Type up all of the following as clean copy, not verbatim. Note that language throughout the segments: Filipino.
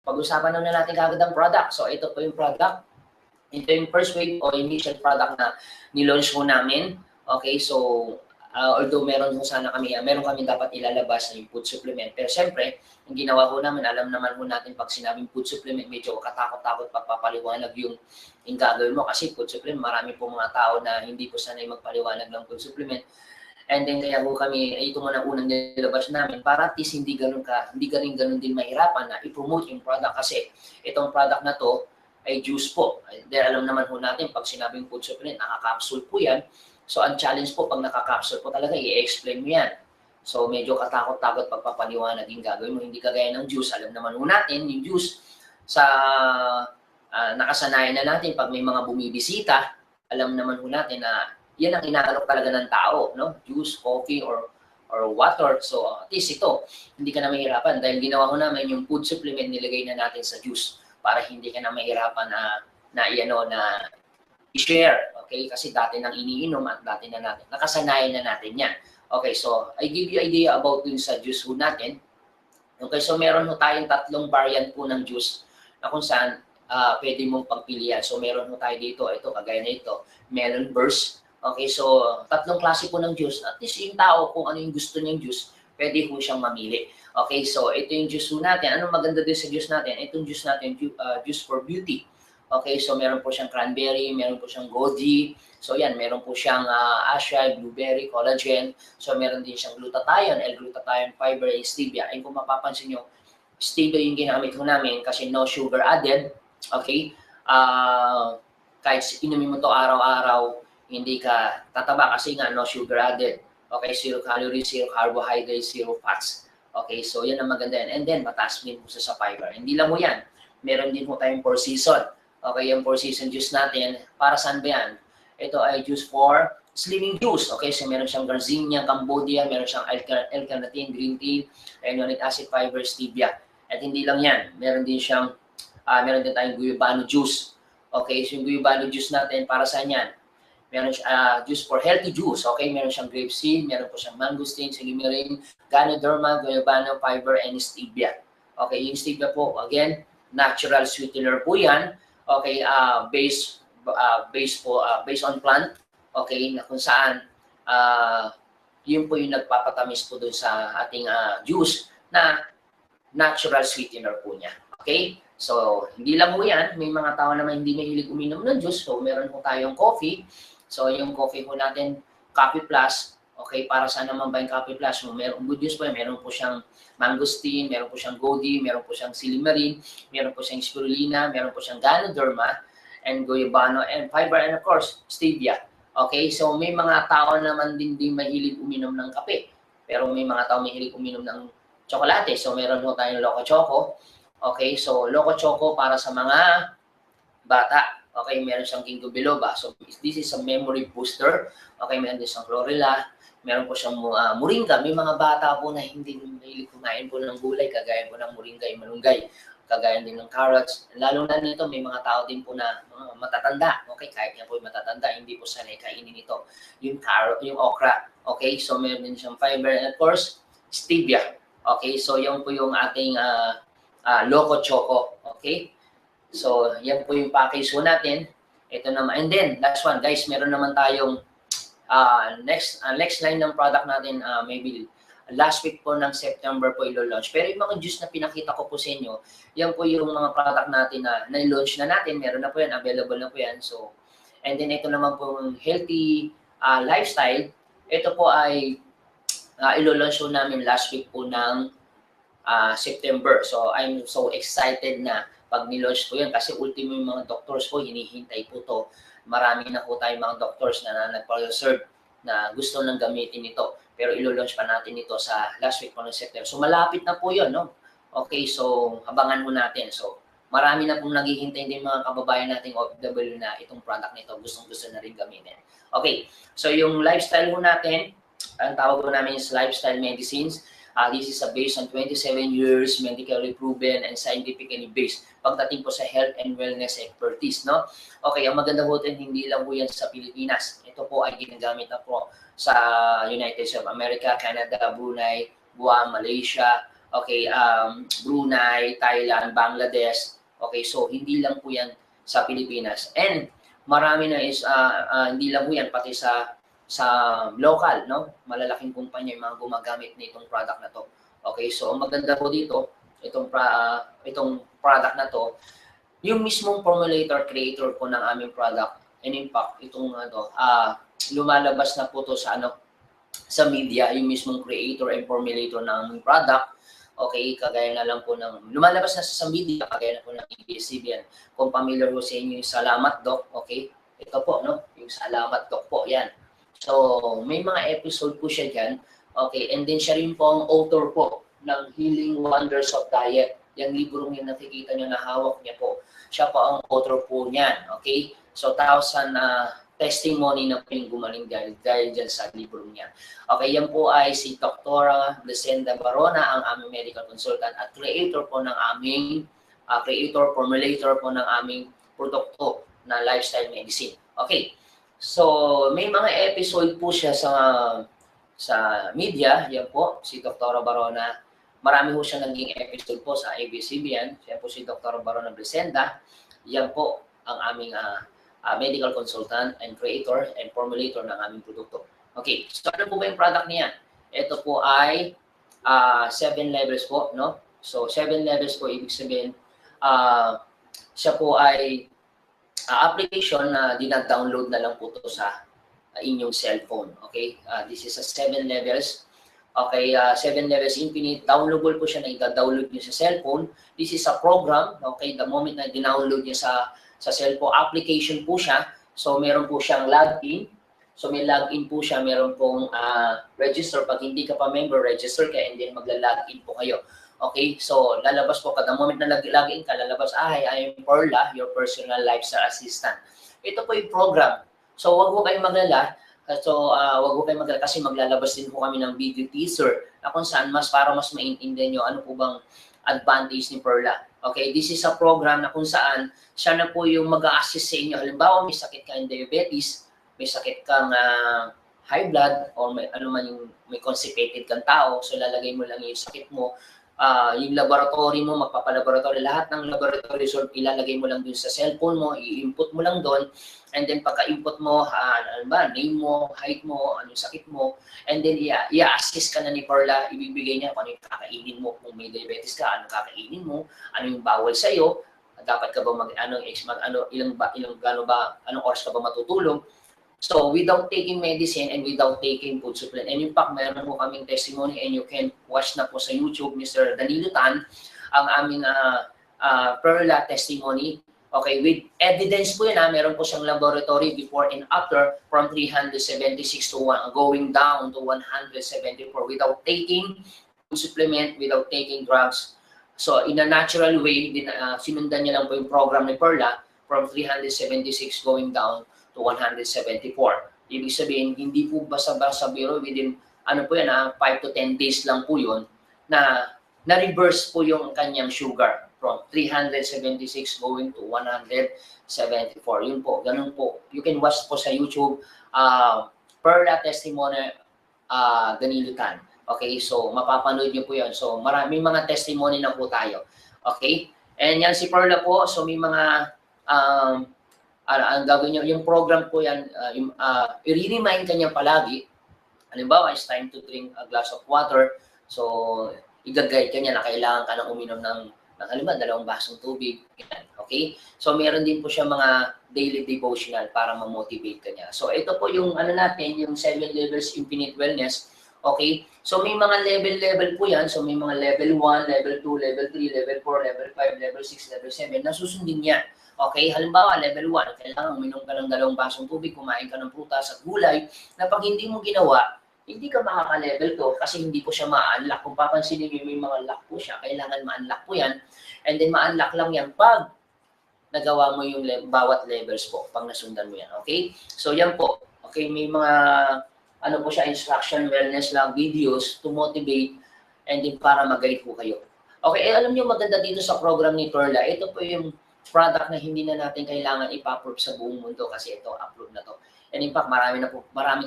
pag-usapan na natin kagad ang product. So ito po yung product. Ito yung first wave o initial product na nilaunch mo namin. Okay, so although meron kami dapat ilalabas na yung food supplement. Pero syempre, yung ginawa ko namin, alam naman ho natin pag sinabing food supplement, medyo katakot-takot pagpapaliwanag yung gagawin mo. Kasi food supplement, marami po mga tao na hindi po sanay magpaliwanag ng food supplement. And then kaya po kami, ito muna unang nilabas namin para at least hindi ganun din mahirapan na i-promote yung product kasi itong product na to ay juice po. Dahil alam naman po natin pag sinabing food supplement, nakaka-capsule po yan. So ang challenge po pag nakaka-capsule po talaga, i-explain mo yan. So medyo katakot-takot pagpapaliwanag yung gagawin mo. Hindi kagaya ng juice. Alam naman po natin, yung juice sa nakasanayan na natin pag may mga bumibisita, alam naman po natin na yan ang inaalok talaga ng tao, no? Juice, coffee, or water. So, at least ito, hindi ka na mahirapan dahil ginawa ko naman yung food supplement nilagay na natin sa juice para hindi ka na mahirapan na i-share. Okay? Kasi dati nang iniinom at dati na natin, nakasanayan na natin yan. Okay, so I give you idea about dun sa juice ho natin. Okay, so meron ho tayong 3 variant po ng juice na kung saan pwede mong pagpilian. So meron ho tayo dito, ito kagaya na ito, melon burst. Okay, so 3 klase po ng juice. At least yung tao, kung ano yung gusto niyang juice, pwede po siyang mamili. Okay, so ito yung juice po natin. Anong maganda din sa juice natin? Itong juice natin, juice for beauty. Okay, so meron po siyang cranberry, meron po siyang goji. So yan, meron po siyang acai, blueberry, collagen. So meron din siyang glutathione, L-glutathione, fiber, and stevia. And kung mapapansin nyo, stevia yung ginamit ko namin kasi no sugar added. Okay, kahit inumin mo to araw-araw, hindi ka tataba kasi nga no sugar added. Okay, 0 calories, 0 carbohydrates, 0 fats. Okay, so yan ang maganda yan. And then, mataas din po sa fiber. Hindi lang mo yan. Meron din po tayong 4 season. Okay, yung 4 season juice natin, para saan ba yan? Ito ay juice for slimming juice. Okay, so meron siyang Garcinia, Cambodia, meron siyang L-carnitine, green tea, linolenic acid, fiber, stevia. At hindi lang yan. Meron din siyang, meron din tayong guyabano juice. Okay, so yung guyabano juice natin, para saan yan? Meron siyang juice for healthy juice. Okay, meron siyang grape seed, meron po siyang mangosteen, silymarin, ganoderma, guyabano, fiber, and stevia. Okay, yung stevia po, again, natural sweetener po yan. Okay, based on plant. Okay, na kung saan yun po yung nagpapatamis po dun sa ating juice na natural sweetener po niya. Okay, so hindi lang po yan. May mga tao naman hindi mahilig uminom ng juice. So meron po tayong coffee. So, yung coffee po natin, Coffee Plus, okay, para saan naman ba yung Coffee Plus? Meron good news po yan, meron po siyang mangosteen, meron po siyang goji, meron po siyang silymarin, meron po siyang spirulina, meron po siyang ganoderma, and guyabano, and fiber, and of course, stevia. Okay, so may mga tao naman din mahilig uminom ng kape, pero may mga tao mahilig uminom ng tsokolate. So, meron po tayong Loco Choco. Okay, so Loco Choco para sa mga bata. Okay, meron siyang ginkgo biloba. So, this is a memory booster. Okay, meron din siyang chlorella. Meron po siyang moringa. May mga bata po na hindi mahilig kumain po ng gulay, kagaya po ng moringa, malunggay. Kagaya din ng carrots. Lalo na nito, may mga tao din po na matatanda. Okay, kahit nga po yung matatanda, hindi po sanay kainin ito. Yung carrot, yung okra. Okay, so meron din siyang fiber. And of course, stevia. Okay, so yung po yung ating Loco Choco. Okay, so, yan po yung package po natin. Ito naman. And then, last one, guys, meron naman tayong next line ng product natin, maybe last week po ng September po ilo-launch. Pero yung mga juice na pinakita ko po sa inyo, yan po yung mga product natin na na-launch na natin. Meron na po yan, available na po yan. So, and then ito naman po yung healthy lifestyle. Ito po ay ilo-launch po namin last week po ng September. So, I'm so excited na pag nilaunch po yan kasi ultimo yung mga doctors po, hinihintay po to. Marami na po tayong mga doctors na nagpa-reserve na gusto nang gamitin ito. Pero ilo-launch pa natin ito sa last week po ng September. So malapit na po yun, no? Okay, so abangan mo natin. So marami na pong naghihintay din mga kababayan nating OFW na itong product nito gustong-gusto na rin gamitin. Okay, so yung lifestyle po natin, ang tawag po namin is lifestyle medicines. This is based on 27 years, medically proven and scientifically based pagdating po sa health and wellness expertise, no? Okay, ang maganda po ito, hindi lang po yan sa Pilipinas. Ito po ay ginagamit na po sa United States of America, Canada, Brunei, Guam, Malaysia, okay, Brunei, Thailand, Bangladesh. Okay, so hindi lang po yan sa Pilipinas. And marami na is hindi lang po yan pati sa local, no? Malalaking kumpanya yung mga gumagamit nitong product na to. Okay, so ang maganda po dito, itong product na to, yung mismong formulator creator po ng aming product, and in fact, itong lumalabas na po to sa sa media, yung mismong creator and formulator ng aming product. Okay, kagaya na lang po ng lumalabas na sa media, kagaya na po ng ABS-CBN. Kung familiar po sa inyo yung Salamat Doc, okay? Ito po, no? Yung Salamat Doc po, yan. So, may mga episode po siya dyan. Okay, and then siya rin po ang author po ng Healing Wonders of Diet. Yung librong yung nakikita nyo na hawak niya po. Siya po ang author po niyan. Okay? So, 1,000 testimony na po yung gumaling dahil dyan sa libro niya. Okay, yan po ay si Dr. Blesenda Barona, ang aming medical consultant at creator po ng aming, formulator po ng aming produkto na lifestyle medicine. Okay, so may mga episode po siya sa media, yan po, si Dr. Barona. Marami po siya naging episode po sa ABS-CBN. Yan po si Dr. Barona Blesenda. Yan po ang aming medical consultant and creator and formulator ng aming produkto. Okay, so ano po ba yung product niya? Ito po ay 7 levels po, no? So 7 levels po, ibig sabihin, siya po ay application na dina-download na lang po to sa inyong cellphone. Okay, this is a 7 levels. Okay, 7 levels infinite. Downloadable po siya na i-download niyo sa cellphone. This is a program. Okay, the moment na dinownload niyo sa cellphone, application po siya. So, meron po siyang login. So, may login po siya. Meron pong register. Pag hindi ka pa member, register ka and then magla-login po kayo. Okay? So, lalabas po kada moment na login ka, lalabas, I am Perla, your personal lifestyle assistant. Ito po yung program. So, wag po kayong maglala. So, wag po kayong maglala kasi maglalabas din po kami ng video teaser na kung saan para mas maintindihan nyo ano po bang advantage ni Perla. Okay, this is a program na kung saan siya na po yung mag-a-assist sa inyo. Halimbawa, may sakit kang diabetes, may sakit kang high blood, or may may constipated kang tao, so lalagay mo lang yung sakit mo. Yung laboratory mo, magpapalaboratory, lahat ng laboratory result, ilalagay mo lang dun sa cellphone mo, i-input mo lang doon, and then pagka-input mo, name mo, height mo, anong sakit mo, and then i-assist ka na ni Perla, ibibigay niya kung ano yung kakainin mo, kung may diabetes ka, anong kakainin mo, ano yung bawal sa'yo, dapat ka ba anong oras ka ba matutulog. So, without taking medicine and without taking food supplement. And in fact, meron po kaming testimony and you can watch na po sa YouTube, Mr. Danilo Tan, ang aming Perla testimony. Okay, with evidence po yun, meron po siyang laboratory before and after from 376 to going down to 174 without taking food supplement, without taking drugs. So, in a natural way, sinundan niya lang po yung program ni Perla from 376 going down to 174. Ibig sabihin, hindi po basta-basta biro within, 5 to 10 days lang po yun, na-reverse po yung kanyang sugar from 376 going to 174. Yun po, ganun po. You can watch po sa YouTube, Perla Testimony Danilo Tan. Okay, so mapapanood nyo po yun. So maraming mga testimony na po tayo. Okay, and yan si Perla po, so may mga ang gagawin nyo, yung program po yan, i-remind ka niya palagi. Halimbawa, it's time to drink a glass of water. So, i-guide ka niya na kailangan ka nang uminom ng halimbawa, 2 basong tubig. Okay? So, meron din po siya mga daily devotional para ma-motivate ka niya. So, ito po yung natin, yung 7 levels infinite wellness. Okay? So, may mga level po yan. So, may mga level 1, level 2, level 3, level 4, level 5, level 6, level 7 na susundin niya. Okay, halimbawa, level 1, kailangan uminom ka ng 2 basong tubig, kumain ka ng prutas at gulay, na pag hindi mo ginawa, hindi ka makaka-level 2 kasi hindi po siya ma-unlock. Kung papansinin niyo, may mga lock po siya, kailangan ma-unlock po yan. And then ma-unlock lang yan pag nagawa mo yung bawat levels po, pag nasundan mo yan. Okay? So yan po. Okay, may mga po siya, instruction, wellness lang, videos to motivate and then para mag-guide po kayo. Okay, alam niyo maganda dito sa program ni Perla, ito po yung product na hindi na natin kailangan ipa-approve sa buong mundo kasi ito, approve na to. And in fact, marami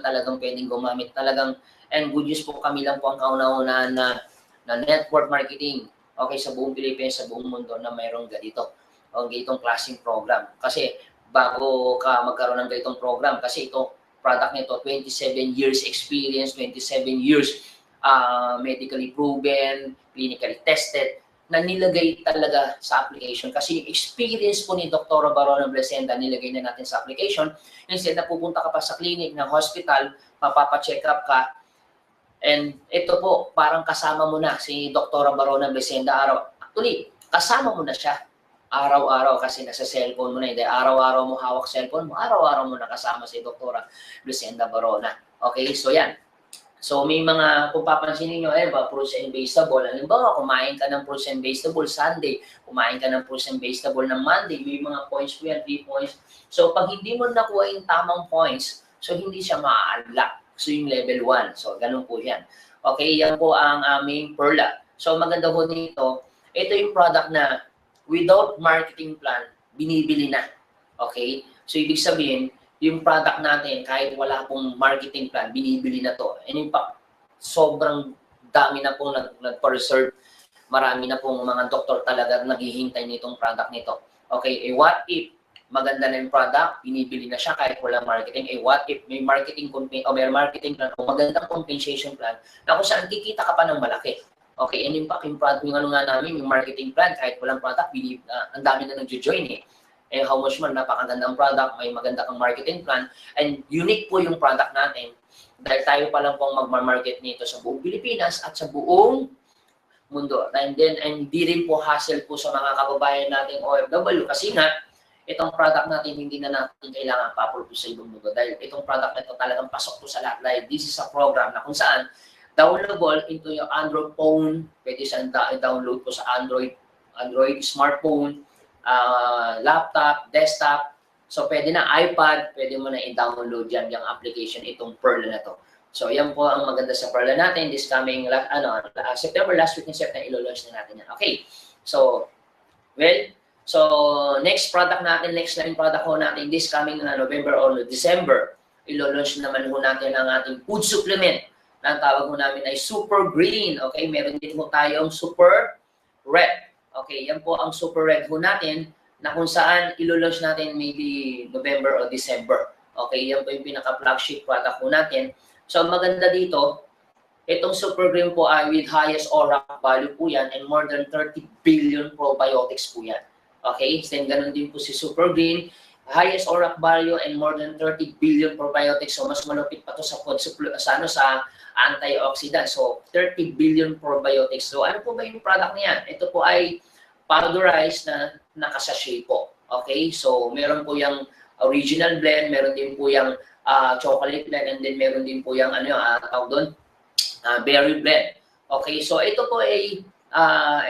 talagang pwedeng gumamit talagang, and good news po, kami lang po ang kauna-unahan na na network marketing, okay, sa buong Pilipinas, sa buong mundo na mayroong ganito, o ganitong klaseng program. Kasi bago ka magkaroon ng ganitong program, kasi ito, product nito, 27 years experience, 27 years medically proven, clinically tested, na nilagay talaga sa application. Kasi yung experience po ni Dr. Barona Blesenda, nilagay na natin sa application. Instead na pupunta ka pa sa clinic, ng hospital, mapapacheck up ka, and ito po, parang kasama mo na si Dr. Barona Blesenda araw. Actually, kasama mo na siya araw-araw kasi nasa cellphone mo na. Hindi, araw-araw mo hawak cellphone mo, araw-araw mo nakasama si Dr. Blesenda Barona. Okay, so yan. So may mga, kung papansinin nyo, fruits and vegetable. Halimbawa, kumain ka ng fruits and vegetable Sunday, kumain ka ng fruits and vegetable ng Monday, may mga points po yan, 3 points. So pag hindi mo nakuha yung tamang points, so hindi siya ma-unlock. So yung level 1. So ganun po yan. Okay, yan po ang aming Perla. So maganda po nito, ito yung product na without marketing plan, binibili na. Okay? So ibig sabihin, yung product natin, kahit wala pong marketing plan, binibili na to. And in fact, sobrang dami na pong nag-reserve. Marami na pong mga doktor talaga naghihintay nitong product nito. Okay, what if maganda na yung product, binibili na siya kahit walang marketing. What if may marketing campaign o may marketing plan o magandang compensation plan na kung saan kikita ka pa ng malaki. Okay, and in fact, yung product, yung ano nga namin, yung marketing plan, kahit walang product, ang dami na nag-join eh. And how much man, napakagandang product, may maganda kang marketing plan, and unique po yung product natin dahil tayo pa lang pong magmarmarket nito sa buong Pilipinas at sa buong mundo. And then, hindi rin po hassle po sa mga kababayan nating OFW kasi nga, itong product natin hindi na natin kailangan pa-approve sa ibang mundo dahil itong product na ito talagang pasok po sa lahat. Like, this is a program na kung saan downloadable into your Android phone, pwede siyang download po sa Android smartphone, laptop, desktop. So, pwede na iPad, pwede mo na i-download yan, yung application, itong Perla na to. So, yan po ang maganda sa Perla natin. This coming, September, last week in September, ilo-launch na natin yan. Okay. So, next product natin, next line product ho natin, this coming November or December, ilo-launch naman ho natin ang ating food supplement. Na tawag ho namin ay Super Green. Okay, meron din ho tayong Super Red. Okay, yan po ang Super Red ho natin na kung saan ilo-launch natin maybe November or December. Okay, yan po yung pinaka-flagship product ho natin. So, maganda dito, itong Super Green po ay with highest ORAC value po yan and more than 30 billion probiotics po yan. Okay, then ganun din po si Super Green, highest ORAC value and more than 30 billion probiotics. So, mas malupit pa to sa food sa antioxidant. So, 30 billion probiotics. So, ano po ba yung product niyan? Ito po ay powderized na nakasachet po. Okay? So, meron po yung original blend, meron din po yung chocolate blend, and then meron din po yung tawag doon, berry blend. Okay? So, ito po ay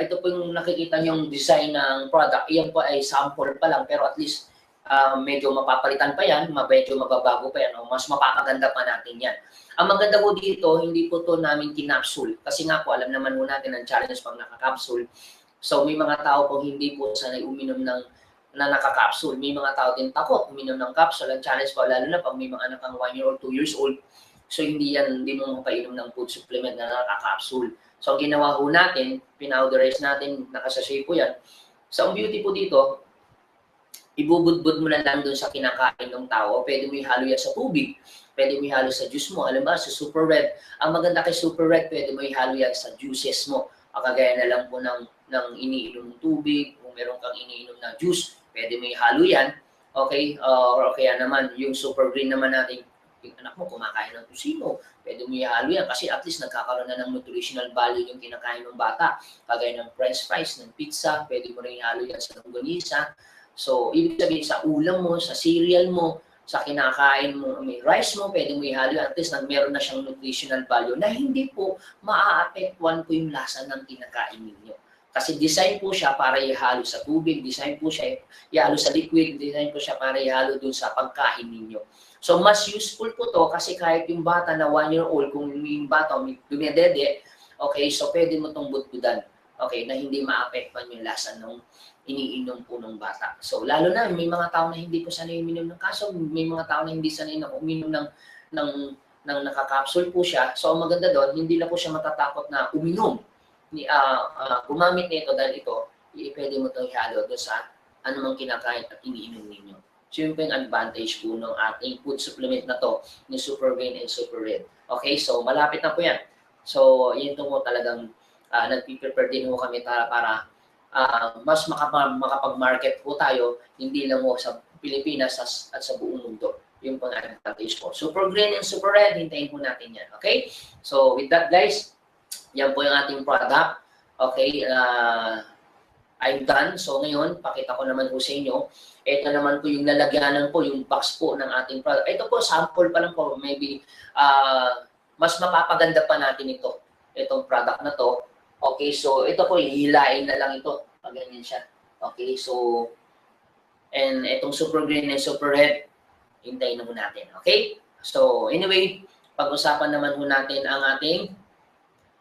ito po yung nakikita yung design ng product. Iyan po ay sample pa lang, pero at least medyo mapapalitan pa yan, medyo mababago pa yan, o mas mapapaganda pa natin yan. Ang maganda po dito, hindi po to namin kinapsule. Kasi nga po, alam naman po natin ang challenge pag nakakapsule. So may mga tao po hindi po sanay uminom na nakakapsule. May mga tao din takot uminom ng capsule. Ang challenge po, lalo na pag may mga anak kang 1 year or 2 years old, so hindi mo mapainom ng food supplement na nakakapsule. So ang ginawa po natin, pinowderize natin, nakasachet po yan. So ang beauty po dito, ibubudbud mo na lang doon sa kinakain ng tao. Pwede mo ihalo yan sa tubig. Pwede mo ihalo sa juice mo. Alam ba, sa Super Red. Ang maganda kay Super Red, pwede mo ihalo yan sa juices mo. Kagaya na lang po ng iniinom ng tubig. Kung meron kang iniinom na juice, pwede mo ihalo yan. Okay? Or kaya naman, yung Super Green naman natin, yung anak mo kumakain ng tusino, pwede mo ihalo yan kasi at least nagkakaroon na ng nutritional value yung kinakain ng bata. Kagaya ng french fries, ng pizza, pwede mo rin ihalo yan sa longganisa. So, ibig sabihin sa ulam mo, sa cereal mo, sa kinakain mo, may rice mo, pwede mo ihalo at least meron na siyang nutritional value na hindi po maa-apektuhan po yung lasa ng kinakain ninyo. Kasi design po siya para ihalo sa tubig, design po siya ihalo sa liquid, design po siya para ihalo dun sa pagkain ninyo. So, mas useful po to kasi kahit yung bata na 1 year old, kung yung bata may dumedede, okay, so pwede mo itong budbudan. Okay, na hindi maapektuhan yung lasa ng iniinom po ng bata. So, lalo na, may mga tao na hindi po sanay uminom ng kaso, may mga tao na hindi sanay na uminom ng nakakapsule po siya. So, ang maganda doon, hindi na po siya matatakot na uminom gumamit nito dahil ito, pwede mo itong ihalo doon sa anumang kinakain at iniinom ninyo. So yun po yung advantage po ng ating food supplement na to, ni Super Brain and Super Red. Okay, so malapit na po yan. So yun po talagang nagpiprepare din po kami para mas makapag-market po tayo, hindi lang po sa Pilipinas at sa buong mundo. Yung pang advantage po. Super Green and Super Red, hintayin po natin yan. Okay? So with that guys, yan po yung ating product. Okay? I'm done. So ngayon, pakita ko naman po sa inyo. Ito naman po yung lalagyanan po, yung box po ng ating product. Ito po, sample pa lang po. Maybe mas mapapaganda pa natin ito. Itong product na to. Okay, so ito po, hihilain na lang ito. Pag ganyan siya. Okay, so and itong Super Green and Super Red, hintayin na po natin. Okay? So anyway, pag-usapan naman po natin ang ating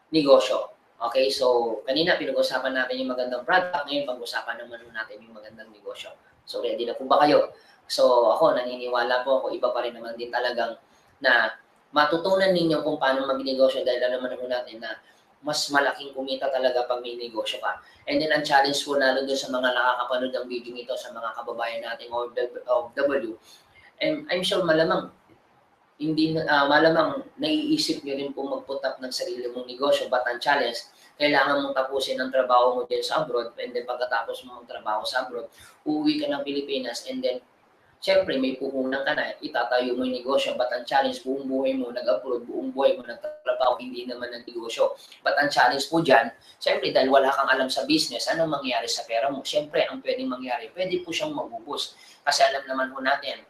negosyo. Okay, so kanina pinag-usapan natin yung magandang product, ngayon pag-usapan naman natin yung magandang negosyo. So ready na po ba kayo? So ako, naniniwala po ako, iba pa rin naman din talagang na matutunan ninyo kung paano mag-negosyo dahil alam naman natin na mas malaking kumita talaga pag may negosyo ka. And then ang challenge po lalo doon sa mga nakakapanood ng video nito sa mga kababayan nating OFW. And I'm sure malamang malamang naiisip nyo rin po mag-put up ng sarili mong negosyo, but ang challenge, kailangan mong tapusin ang trabaho mo din sa abroad, and then pagkatapos mo magtrabaho sa abroad, uuwi ka ng Pilipinas, and then siyempre may puhunan ka na, itatayo mo yung negosyo, but ang challenge, buong buhay mo nag-abroad, buong buhay mo nagtatrabaho, hindi naman ng negosyo. But ang challenge po dyan, siyempre dahil wala kang alam sa business, anong mangyayari sa pera mo? Siyempre, ang pwedeng mangyari, pwede po siyang maubos. Kasi alam naman po natin,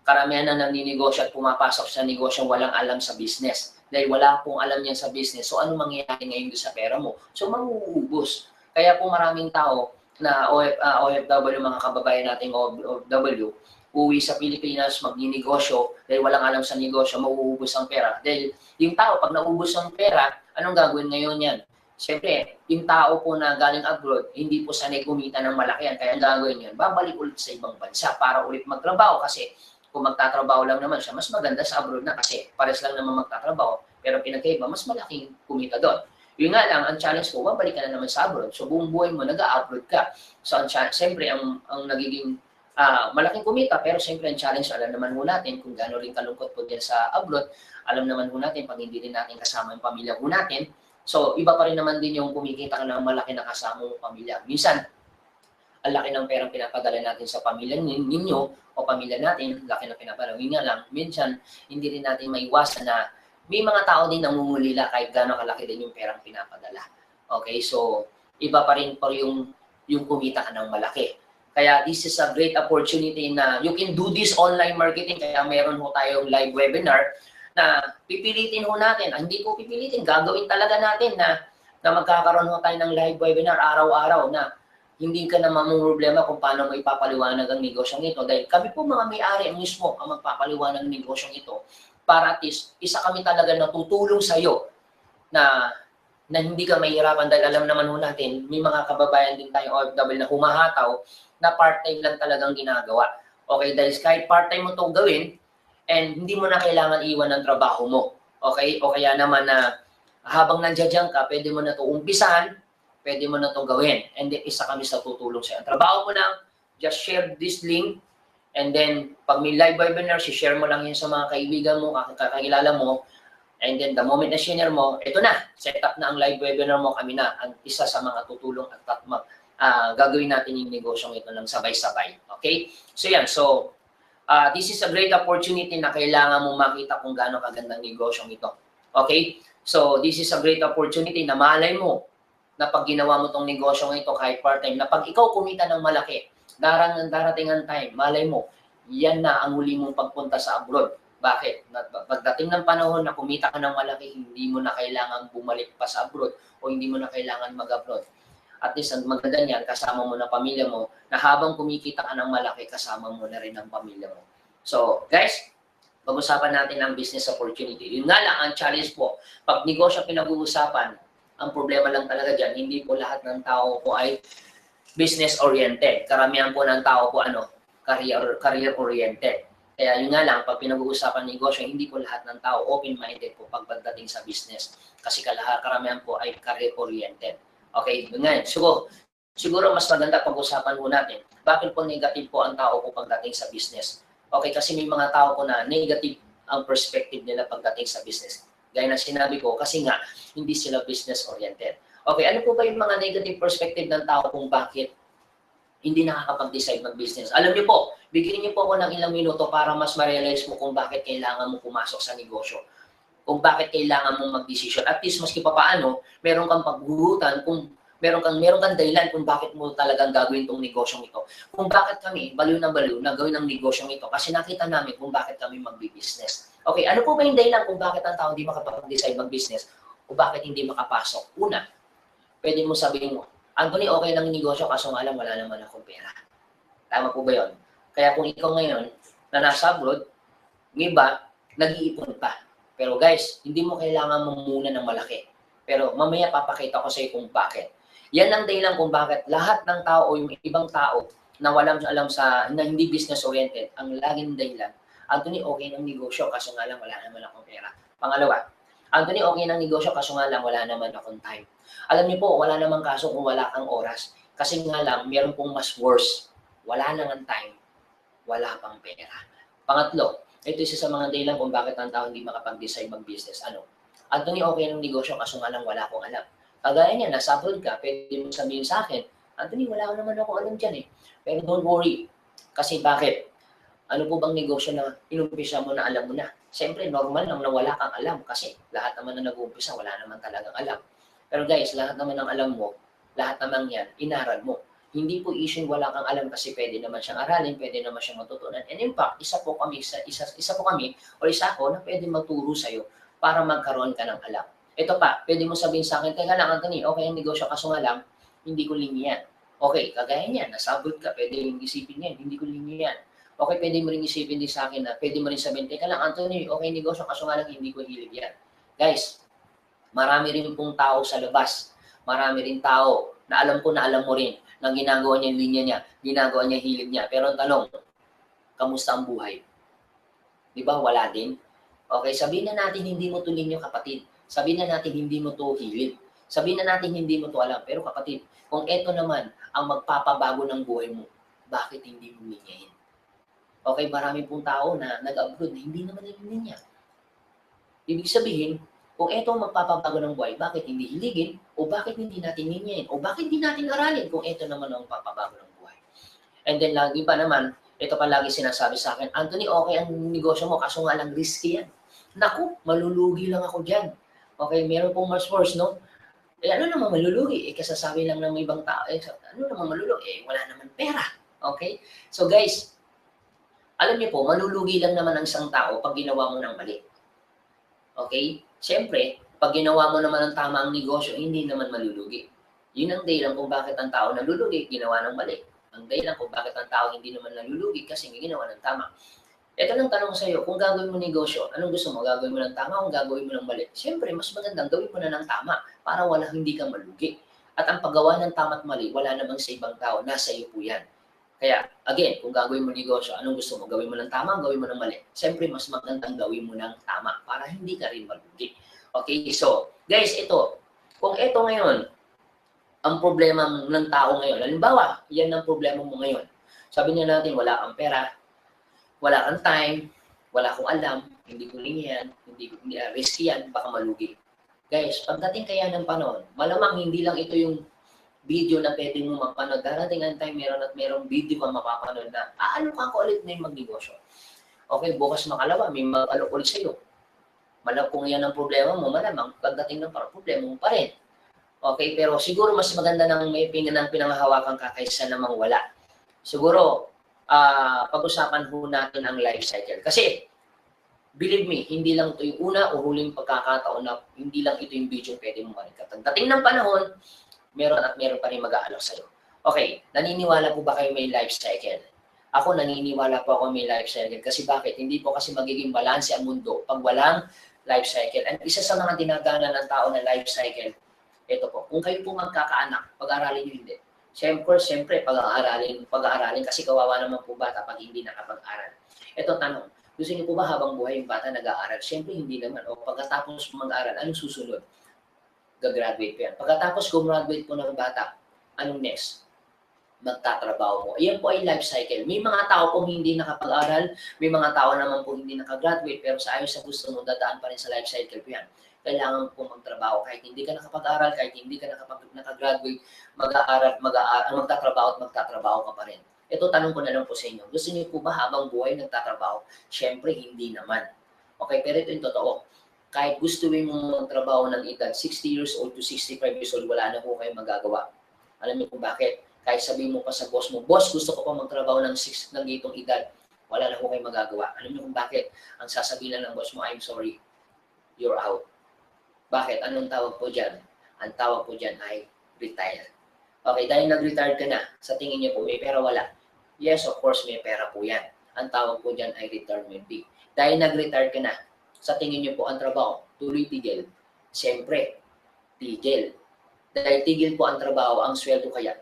karamihan na naninegosyo at pumapasok sa negosyo walang alam sa business. Dahil wala pong alam niyan sa business, so anong mangyayari ngayon sa pera mo? So mauubos. Kaya po maraming tao na OFW, mga kababayan nating OFW, uwi sa Pilipinas, magninegosyo, dahil walang alam sa negosyo, mauubos ang pera. Dahil yung tao, pag naubos ang pera, anong gagawin ngayon yan? Siyempre, yung tao po na galing abroad, hindi po sanay kumita ng malaki yan. Kaya ang gagawin yan, babalik ulit sa ibang bansa para ulit magtrabaho. Kasi kung magtatrabaho lang naman siya, mas maganda sa abroad na kasi pares lang naman magtatrabaho. Pero pinagkaiba, mas malaking kumita doon. Yun nga lang, ang challenge ko, babalik ka na naman sa abroad. So buong buhay mo, nag-a-abroad ka. So siyempre, ang nagiging malaking kumita, pero siyempre ang challenge, alam naman ho natin kung gaano rin kalungkot po din sa abroad, alam naman ho natin pag hindi rin natin kasama yung pamilya ho natin, so iba pa rin naman din yung kumikita ka ng malaki na kasama mong pamilya. Minsan, ang laki ng perang pinapadala natin sa pamilya ninyo o pamilya natin, laki ng pinapadala. Nga lang, minsan, hindi rin natin maiwasan na may mga tao din nangungulila kahit gaano kalaki din yung perang pinapadala. Okay, so iba pa rin po yung kumita ka ng malaki. Kaya this is a great opportunity na you can do this online marketing. Kaya meron ho tayong live webinar na pipilitin ho natin. Hindi po pipilitin, gagawin talaga natin na magkakaroon ho tayo ng live webinar araw-araw na hindi ka na mamumroblema kung paano mo ipapaliwanag ang negosyong ito. Dahil kami po mga may-ari mismo ang magpapaliwanag ng negosyong ito para at least isa kami talaga na tutulong sa iyo na hindi ka mahihirapan dahil alam naman ho natin, may mga kababayan din tayong OFW na humahataw na part-time lang talagang ginagawa. Okay, dahil kahit part-time mo itong gawin and hindi mo na kailangan iwan ng trabaho mo. Okay, o kaya naman na habang nandiyan ka, pwede mo na ito umpisahan, pwede mo na ito gawin. And then isa kami sa tutulong sa iyo. Trabaho mo lang, just share this link, and then pag may live webinar, share mo lang yan sa mga kaibigan mo, kakilala mo, and then the moment na share mo, ito na, set up na ang live webinar mo, kami na ang isa sa mga tutulong at gagawin natin yung negosyong ito ng sabay-sabay. Okay? So yan, so this is a great opportunity na kailangan mo makita kung gaano kagandang negosyong ito. Okay? So this is a great opportunity na malay mo na pag ginawa mo tong negosyong ito kahit part-time, na pag ikaw kumita ng malaki, darating ang time, malay mo, yan na ang huli mong pagpunta sa abroad. Bakit? Pagdating ng panahon na kumita ka ng malaki, hindi mo na kailangan bumalik pa sa abroad o hindi mo na kailangan mag-abroad. At least, ang maganda niyan, kasama mo na pamilya mo, na habang kumikita ka ng malaki, kasama mo na rin ang pamilya mo. So, guys, pag-usapan natin ang business opportunity. Yun nga lang, ang challenge po, pag negosyo pinag-uusapan, ang problema lang talaga dyan, hindi po lahat ng tao po ay business-oriented. Karamihan po ng tao po, career-oriented. Kaya yun nga lang, pag pinag-uusapan ng negosyo, hindi po lahat ng tao open-minded po pagdating sa business. Kasi karamihan po ay career-oriented. Okay, yun nga. Siguro mas maganda pag-usapan po natin, bakit po negative po ang tao po pagdating sa business? Okay, kasi may mga tao po na negative ang perspective nila pagdating sa business. Gaya ng sinabi ko, kasi nga, hindi sila business-oriented. Okay, ano po ba yung mga negative perspective ng tao kung bakit hindi nakakapag-decide mag-business? Alam niyo po, bigyan niyo po ako ng ilang minuto para mas ma-realize mo kung bakit kailangan mo pumasok sa negosyo. Kung bakit kailangan mong mag-decision. At least, maski pa paano, meron kang paghuhutan kung meron kang dahilan kung bakit mo talagang gagawin tong negosyong ito. Kung bakit kami, baliw na gawin ang negosyong ito. Kasi nakita namin kung bakit kami mag-business. Okay, ano po ba yung dahilan kung bakit ang tao hindi makapag-decide mag-business o bakit hindi makapasok? Una, pwede mo sabihin mo, Anthony, okay lang yung negosyo, kaso nga lang, wala naman akong pera. Tama po ba yun? Kaya kung ikaw ngayon, na nasa abroad, ng iba, nag-iipon pa. Pero guys, hindi mo kailangan muna ng malaki. Pero mamaya papakita ko sa iyo kung bakit. Yan ang dahilan kung bakit lahat ng tao o yung ibang tao na walang alam na hindi business-oriented, ang laging dahilan, Anthony, okay ng negosyo, kaso nga lang, wala naman akong pera. Pangalawa, Anthony, okay ng negosyo, kaso nga lang, wala naman akong time. Alam niyo po, wala namang kaso kung wala kang oras. Kasi nga lang, meron pong mas worse. Wala nang time, wala pang pera. Pangatlo, ito isa sa mga dahilan kung bakit ang tao hindi makapag-decide mag-business. Anthony, okay ng negosyo, kaso nga lang wala akong alam. Kagaya niya, nasa abroad ka, pwede mo sabihin sa akin, Anthony, wala naman akong alam dyan eh. Pero don't worry. Kasi bakit? Ano po bang negosyo na inumpisa mo na alam mo na? Siyempre, normal lang na wala kang alam kasi lahat naman na nag-uumpisa, wala naman talagang alam. Pero guys, lahat naman ng alam mo, lahat naman yan, inaral mo. Hindi po issue wala kang alam kasi pwede naman siyang aralin, pwede naman siyang matutunan. And in fact, isa po kami o isa ako na pwede magturo sa iyo para magkaroon ka ng alam. Ito pa, pwede mo sabihin sa akin, teka lang Anthony, okay ang negosyo kaso nga lang, hindi ko linya yan. Okay, kagaya niyan, nasa abroad ka, pwede yung isipin yan, hindi ko linya yan. Okay, pwede mo rin isipin din sa akin na pwede mo rin sabihin, teka lang Anthony, okay negosyo kaso nga lang hindi ko hilig yan. Guys, marami rin pong tao sa labas. Marami rin tao na alam mo rin na ginagawa niya yung linya niya, ginagawa niya hilig niya. Pero ang tanong, kamusta ang buhay? Di ba? Wala din. Okay, sabihin na natin hindi mo to linya kapatid. Sabihin na natin hindi mo to hilig. Sabihin na natin hindi mo to alam. Pero kapatid, kung ito naman ang magpapabago ng buhay mo, bakit hindi mo linyahin? Okay, marami pong tao na nag-abroad na hindi naman nililinya. Ibig sabihin, kung ito ang magpapabago ng buhay, bakit hindi hiligin? O bakit hindi natin ninyayin? O bakit hindi natin aralin kung ito naman ang magpapabago ng buhay? And then lagi pa naman, ito pa lagi sinasabi sa akin, Anthony, okay ang negosyo mo, kaso nga lang risky yan. Naku, malulugi lang ako dyan. Okay, meron pong much worse, no? Ano naman malulugi? Kasasabi lang ng ibang tao, ano naman malulugi? Wala naman pera. Okay? So guys, alam niyo po, malulugi lang naman ang isang tao pag ginawa mo ng mali. Okay? Siyempre, pag ginawa mo naman ng tama ang negosyo, hindi naman malulugi. Yun ang dahilan kung bakit ang tao nalulugi, ginawa ng mali. Ang dahilan kung bakit ang tao hindi naman nalulugi kasi ginawa ng tama. Ito lang tanong sa iyo, kung gagawin mo negosyo, anong gusto mo? Gagawin mo ng tama o gagawin mo ng mali? Siyempre, mas magandang gawin mo na ng tama para hindi ka malugi. At ang paggawa ng tama at mali, wala namang sa ibang tao, nasa iyo po yan. Kaya, again, kung gagawin mo negosyo, anong gusto mo? Gawin mo ng tama o gawin mo ng mali? Siyempre, mas magandang gawin mo ng tama para hindi ka rin malugi. Okay, so, guys, ito. Kung ito ngayon, ang problema ng tao ngayon, halimbawa, yan ang problema mo ngayon. Sabi niya natin, wala kang pera, wala kang time, wala akong alam, hindi ko yan, hindi risky yan, baka malugi. Guys, pagdating kaya ng panahon, malamang hindi lang ito yung video na pwede mo mapanood. Darating ang time merong video ka mapapanood na aalok ka ulit na yung magnegosyo. Okay, bukas makalawa, may mag-alok ulit sa'yo. Kung yan ang problema mo, malamang pagdating ng problema mo pa rin. Okay, pero siguro mas maganda nang may pinanghahawakan ka kaysa namang wala. Siguro, pag-usapan ho natin ang life cycle. Kasi, believe me, hindi lang ito yung una o huling pagkakataon na hindi lang ito yung video pwede mo marikat. Dating ng panahon, meron pa rin mag-aalok sa'yo. Okay, naniniwala po ba kayo may life cycle? Ako naniniwala po ako may life cycle. Kasi bakit? Hindi po kasi magiging balanse ang mundo pag walang life cycle. And isa sa mga dinadaanan ng tao na life cycle, ito po, kung kayo po magkakaanak, pag-aralin nyo hindi. Siyempre, pag-aaralin kasi kawawa naman po bata pag hindi nakapag-aral. Ito tanong, gusto niyo po ba habang buhay yung bata nag-aaral? Siyempre, hindi naman. O pagkatapos mag-aral, anong susunod? Gagraduate po yan. Pagkatapos gumraduate po ng bata, anong next? Magtatrabaho mo. Iyan po ay life cycle. May mga tao pong hindi nakapag-aral, may mga tao naman po hindi nakagraduate, pero sa ayon sa gusto mo, dadaan pa rin sa life cycle po yan. Kailangan po magtrabaho. Kahit hindi ka nakapag-aral, kahit hindi ka nakagraduate, magtatrabaho at magtatrabaho ka pa rin. Ito, tanong ko na lang po sa inyo. Gusto niyo po ba habang buhay nagtatrabaho? Siyempre, hindi naman. Okay, pero ito yung totoo. Kahit gustuin mo magtrabaho ng edad 60 years old to 65 years old, wala na po kayong magagawa. Alam niyo kung bakit? Kahit sabihin mo pa sa boss mo, boss, gusto ko pa magtrabaho ng itong edad, wala na po kayong magagawa. Alam niyo kung bakit? Ang sasabihin lang ng boss mo, I'm sorry, you're out. Bakit? Anong tawag po dyan? Ang tawag po dyan ay retire. Okay, dahil nag-retire ka na, sa tingin niyo po, may pera wala? Yes, of course, may pera po yan. Ang tawag po dyan ay retirement fee. Dahil nag-retire ka na, sa tingin niyo po ang trabaho, tuloy tigil. Siyempre, tigil. Dahil tigil po ang trabaho, ang sweldo kaya,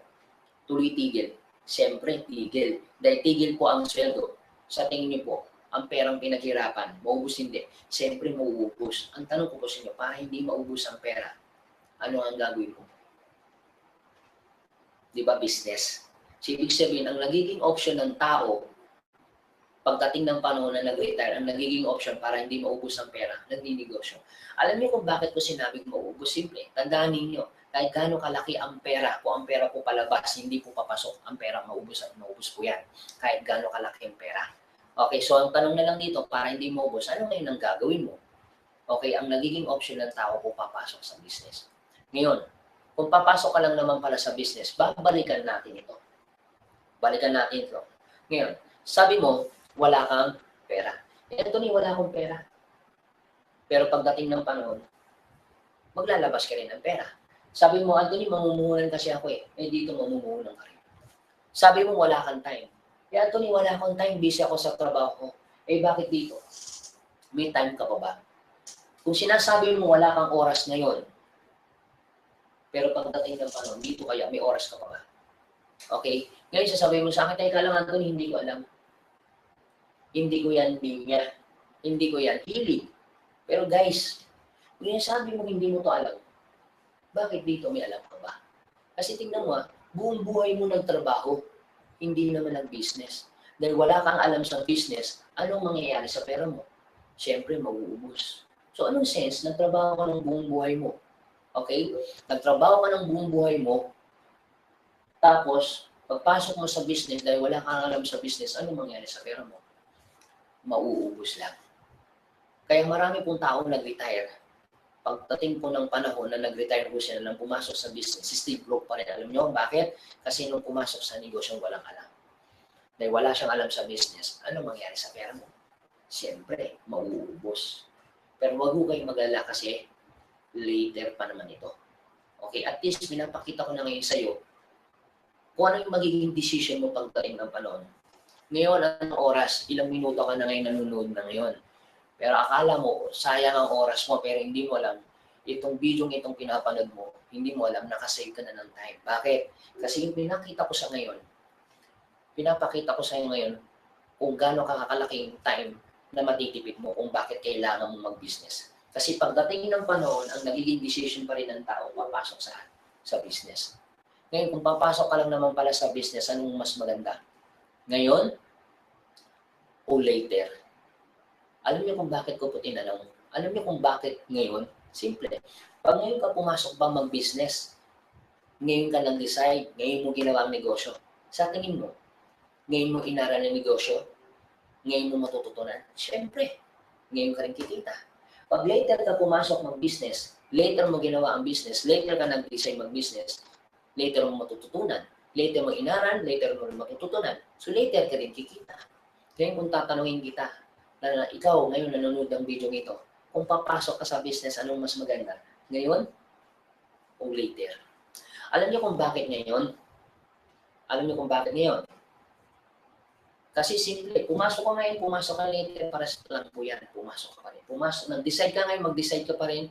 tuloy tigil. Siyempre, tigil. Dahil tigil po ang sweldo, sa tingin niyo po, ang perang pinaghirapan, maubos hindi. Siyempre, maubos. Ang tanong ko po sa inyo, para hindi maubos ang pera, ano ang gagawin mo? Di ba, business? So, ibig sabihin, ang nagiging option ng tao, pagdating ng panahon na nag-retire, ang nagiging option para hindi maubos ang pera, nagninegosyo. Alam niyo kung bakit ko sinabing maubos? Simple. Tandaan ninyo, kahit gaano kalaki ang pera, kung ang pera po palabas, hindi po papasok, ang pera maubos at maubos po yan. Kahit gaano kalaki ang pera. Okay, so ang tanong na lang dito, para hindi maubos, ano ngayon ang gagawin mo? Okay, ang nagiging option ng tao kung papasok sa business. Ngayon, kung papasok ka lang naman pala sa business, babalikan natin ito. Balikan natin ito. Ngayon, sabi mo, wala kang pera. Anthony, wala akong pera. Pero pagdating ng panahon, maglalabas ka rin ng pera. Sabi mo, Anthony, mamumuhunan kasi ako eh. Eh, dito mamumuhunan ka rin. Sabi mo, wala kang time. Eh, Anthony, wala akong time. Busy ako sa trabaho ko. Eh, bakit dito? May time ka pa ba? Kung sinasabi mo, wala kang oras ngayon, pero pagdating ng panahon, dito kaya may oras ka pa ba? Okay? Ngayon, sasabihin mo sa akin, teka lang, Anthony, hindi ko alam. Hindi ko yan linya. Hindi ko yan hilig. Pero guys, kung sabi mo hindi mo to alam, bakit dito may alam ka ba? Kasi tingnan mo, buong buhay mo nagtrabaho, hindi naman nag-business. Dahil wala kang alam sa business, anong mangyayari sa pera mo? Siyempre, mauubos. So, anong sense? Nagtrabaho ka ng buong buhay mo. Okay? Nagtrabaho ka ng buong buhay mo, tapos, pagpasok mo sa business, dahil wala kang alam sa business, anong mangyayari sa pera mo? Mauubos lang. Kaya marami pong taong nag-retire. Pagdating po ng panahon na nag-retire po sila nang pumasok sa business, still broke pa rin. Alam niyo bakit? Kasi nung pumasok sa negosyo, walang alam. Dahil wala siyang alam sa business, ano mangyari sa pera mo? Siyempre, mauubos. Pero wag mo kayong mag-alala kasi later pa naman ito. Okay, at least pinapakita ko na ngayon sa'yo kung ano yung magiging decision mo pagdating ng panahon. Ngayon, anong oras? Ilang minuto ka na ngayon nanonood na ngayon. Pero akala mo, sayang ang oras mo, pero hindi mo alam, itong video itong pinapanood mo, hindi mo alam, nakasave ka na ng time. Bakit? Kasi yung pinakita ko sa ngayon, pinapakita ko sa iyo ngayon kung gaano kakalaking time na matitipid mo kung bakit kailangan mo mag-business. Kasi pagdating ng panahon, ang nagiging decision pa rin ng tao, papasok sa business. Ngayon, kung papasok ka lang naman pala sa business, anong mas maganda? Ngayon o later? Alam niyo kung bakit ko po tinanong? Alam niyo kung bakit ngayon? Simple. Pag ngayon ka pumasok ba mag-business, ngayon ka nag-decide, ngayon mo ginawa ang negosyo, sa tingin mo, ngayon mo inaral ang negosyo, ngayon mo matututunan, siyempre, ngayon ka rin kikita. Pag later ka pumasok mag-business, later mo ginawa ang business, later ka nag-decide mag-business, later mo matututunan, later mo inaral, later mo matututunan, so later ka rin kikita. Kaya kung tatanungin kita, na ikaw ngayon nanonood ng video nito, kung papasok ka sa business, anong mas maganda? Ngayon o later? Alam niyo kung bakit ngayon? Alam niyo kung bakit ngayon? Kasi simple, pumasok ka ngayon, pumasok ka later, para sa lang po yan, pumasok ka pa rin. Pumasok, nag-decide ka ngayon, mag-decide ka pa rin,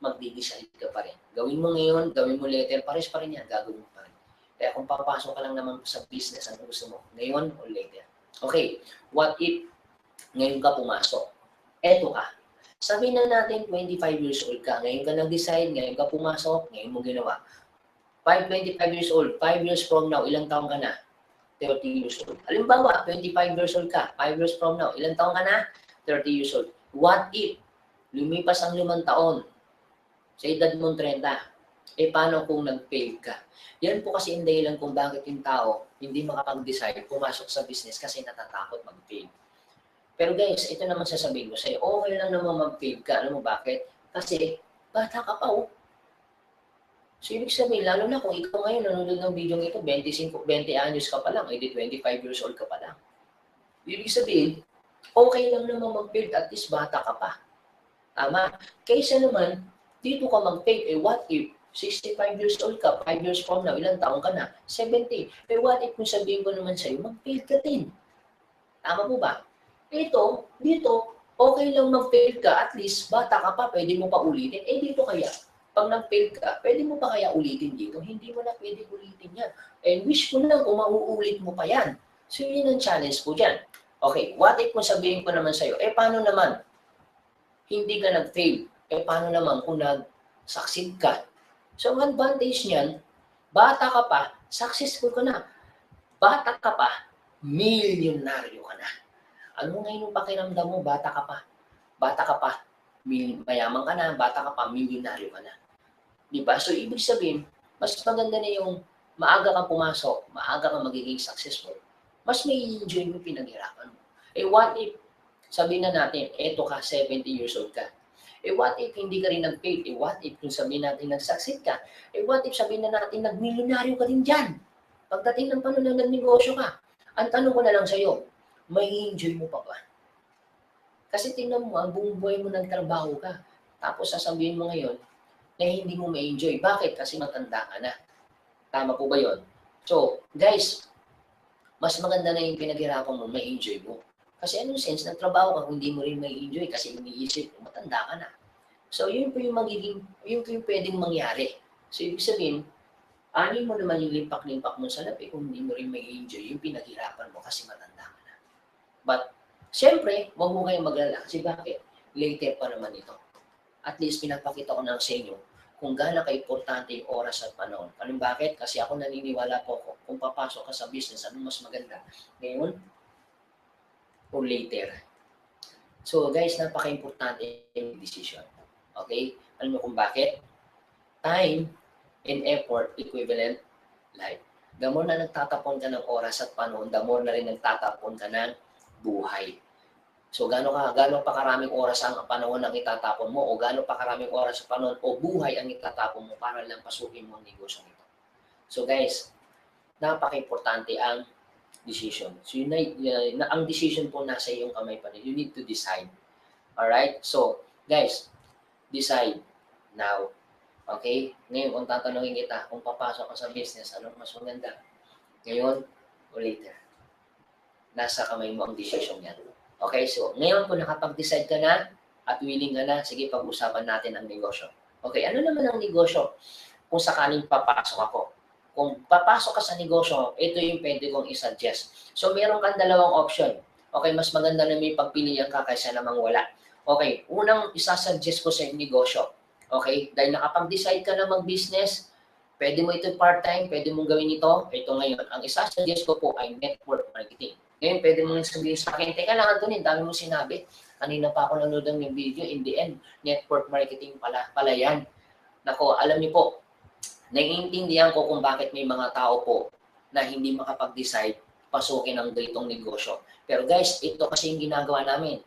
magdi-decide ka pa rin. Gawin mo ngayon, gawin mo later, pares pa rin yan, gagawin mo pa rin. Kaya kung papasok ka lang naman sa business, ano gusto mo? Ngayon o later? Okay, what if ngayon ka pumasok? Eto ka. Sabihin na natin 25 years old ka. Ngayon ka nag-decide, ngayon ka pumasok, ngayon mo ginawa. 25 years old, 5 years from now, ilang taong ka na? 30 years old. Halimbawa, 25 years old ka, 5 years from now, ilang taong ka na? 30 years old. What if lumipas ang 5 taon, sa edad mong 30, paano kung nag-fail ka? Yan po kasi yung dahilan kung bakit yung tao hindi makapag-decide pumasok sa business kasi natatakot mag-fail. Pero guys, ito naman sasabihin ko sa'yo, okay lang naman mag-fail ka. Alam mo bakit? Kasi bata ka pa oh. So, ibig sabihin, lalo na kung ikaw ngayon nanonood ng video ito, 20 anyos ka pa lang, edi 25 years old ka pa lang. Ibig sabihin, okay lang naman mag-fail, at least bata ka pa. Tama? Kaysa naman, dito ka mag-fail, what if 65 years old ka, 5 years from now, ilang taong ka na? 70. What if kung sabihin ko naman sa'yo, mag-fail ka din? Tama po ba? Dito, okay lang mag-fail ka, at least bata ka pa, pwede mo pa ulitin. Dito kaya, pag nag-fail ka, pwede mo pa kaya ulitin dito? Hindi mo na pwede ulitin yan. Wish ko lang kung mauulit mo pa yan. So, yun ang challenge ko dyan. Okay, what if kung sabihin ko naman sa'yo, paano naman? Hindi ka nag-fail. Paano naman kung nag-succeed ka? So, ang advantage niyan, bata ka pa, successful ka na. Bata ka pa, milyonaryo ka na. Ano ngayon yung pakiramdam mo? Bata ka pa. Bata ka pa, mayaman ka na. Bata ka pa, milyonaryo ka na. Diba? So, ibig sabihin, mas maganda na yung maaga kang pumasok, maaga kang magiging successful, mas may enjoy mo pinaghirapan mo. What if, sabihin na natin, eto ka, 70 years old ka. What if hindi ka rin nag-fail? What if kung sabihin natin nag-succeed ka? What if sabihin na natin nag-milyonaryo ka din dyan? Pagdating ng panahon na nag-negosyo ka, ang tanong ko na lang sa'yo, may enjoy mo pa ba? Kasi tingnan mo, ang buong buhay mo nagtrabaho ka. Tapos sasabihin mo ngayon na hindi mo ma-enjoy. Bakit? Kasi matanda ka na. Tama po ba yon? So, guys, mas maganda na yung pinaghirapan mo, ma-enjoy mo. Kasi anong sense, nagtrabaho ka kung hindi mo rin ma-enjoy kasi iniisip mo, matanda ka na. So, yun po yung yun po yung pwedeng mangyari. So, ibig sabihin, anin mo naman yung limpak-limpak mo sa labi kung hindi mo rin ma-enjoy yung pinaghirapan mo kasi matanda ka na. But, syempre, huwag mo kayong maglala. Kasi bakit? Later pa naman ito. At least, pinapakita ko na sa inyo kung gaano ka-importante yung oras at panahon. Anong bakit? Kasi ako naniniwala po ako, kung papasok ka sa business, ano mas maganda? Ngayon o later? So, guys, napaka-importante yung decision. Okay? Alam mo kung bakit? Time and effort equivalent life. The more na nagtatapon ka ng oras at panahon, the more na rin nagtatapon ka ng buhay. So, gaano pa karaming oras ang panahon ang itatapon mo o gaano pa karaming oras sa panahon o buhay ang itatapon mo para lang pasukin mo ang negosyo nito. So, guys, napaka-importante ang decision. So, ang decision po nasa iyong kamay pa rin. You need to decide. Alright? So, guys, decide now. Okay? Ngayon, kung tatanungin kita, kung papasok ka sa business, anong mas maganda? Ngayon o later? Nasa kamay mo ang decision yan. Okay, so ngayon kung nakapag-decide ka na at willing ka na, sige, pag-usapan natin ang negosyo. Okay, ano naman ang negosyo kung sakaling papasok ako? Kung papasok ka sa negosyo, ito yung pwede kong i-suggest. So meron kang dalawang option. Okay, mas maganda na may pagpilian ka kaysa namang wala. Okay, unang isasuggest ko sa yung negosyo. Okay, dahil nakapag-decide ka na mag-business, pwede mo ito part-time, pwede mong gawin ito. Ito ngayon, ang isasuggest ko po ay network marketing. Ngayon, pwede mo nang sabihin sa akin, teka lang, Anthony, dami mo sinabi. Kanina pa ako nanood ng video, in the end, network marketing pala yan. Nako, alam niyo po, naiintindihan ko kung bakit may mga tao po na hindi makapag-decide pasukin ang ganitong negosyo. Pero guys, ito kasi yung ginagawa namin.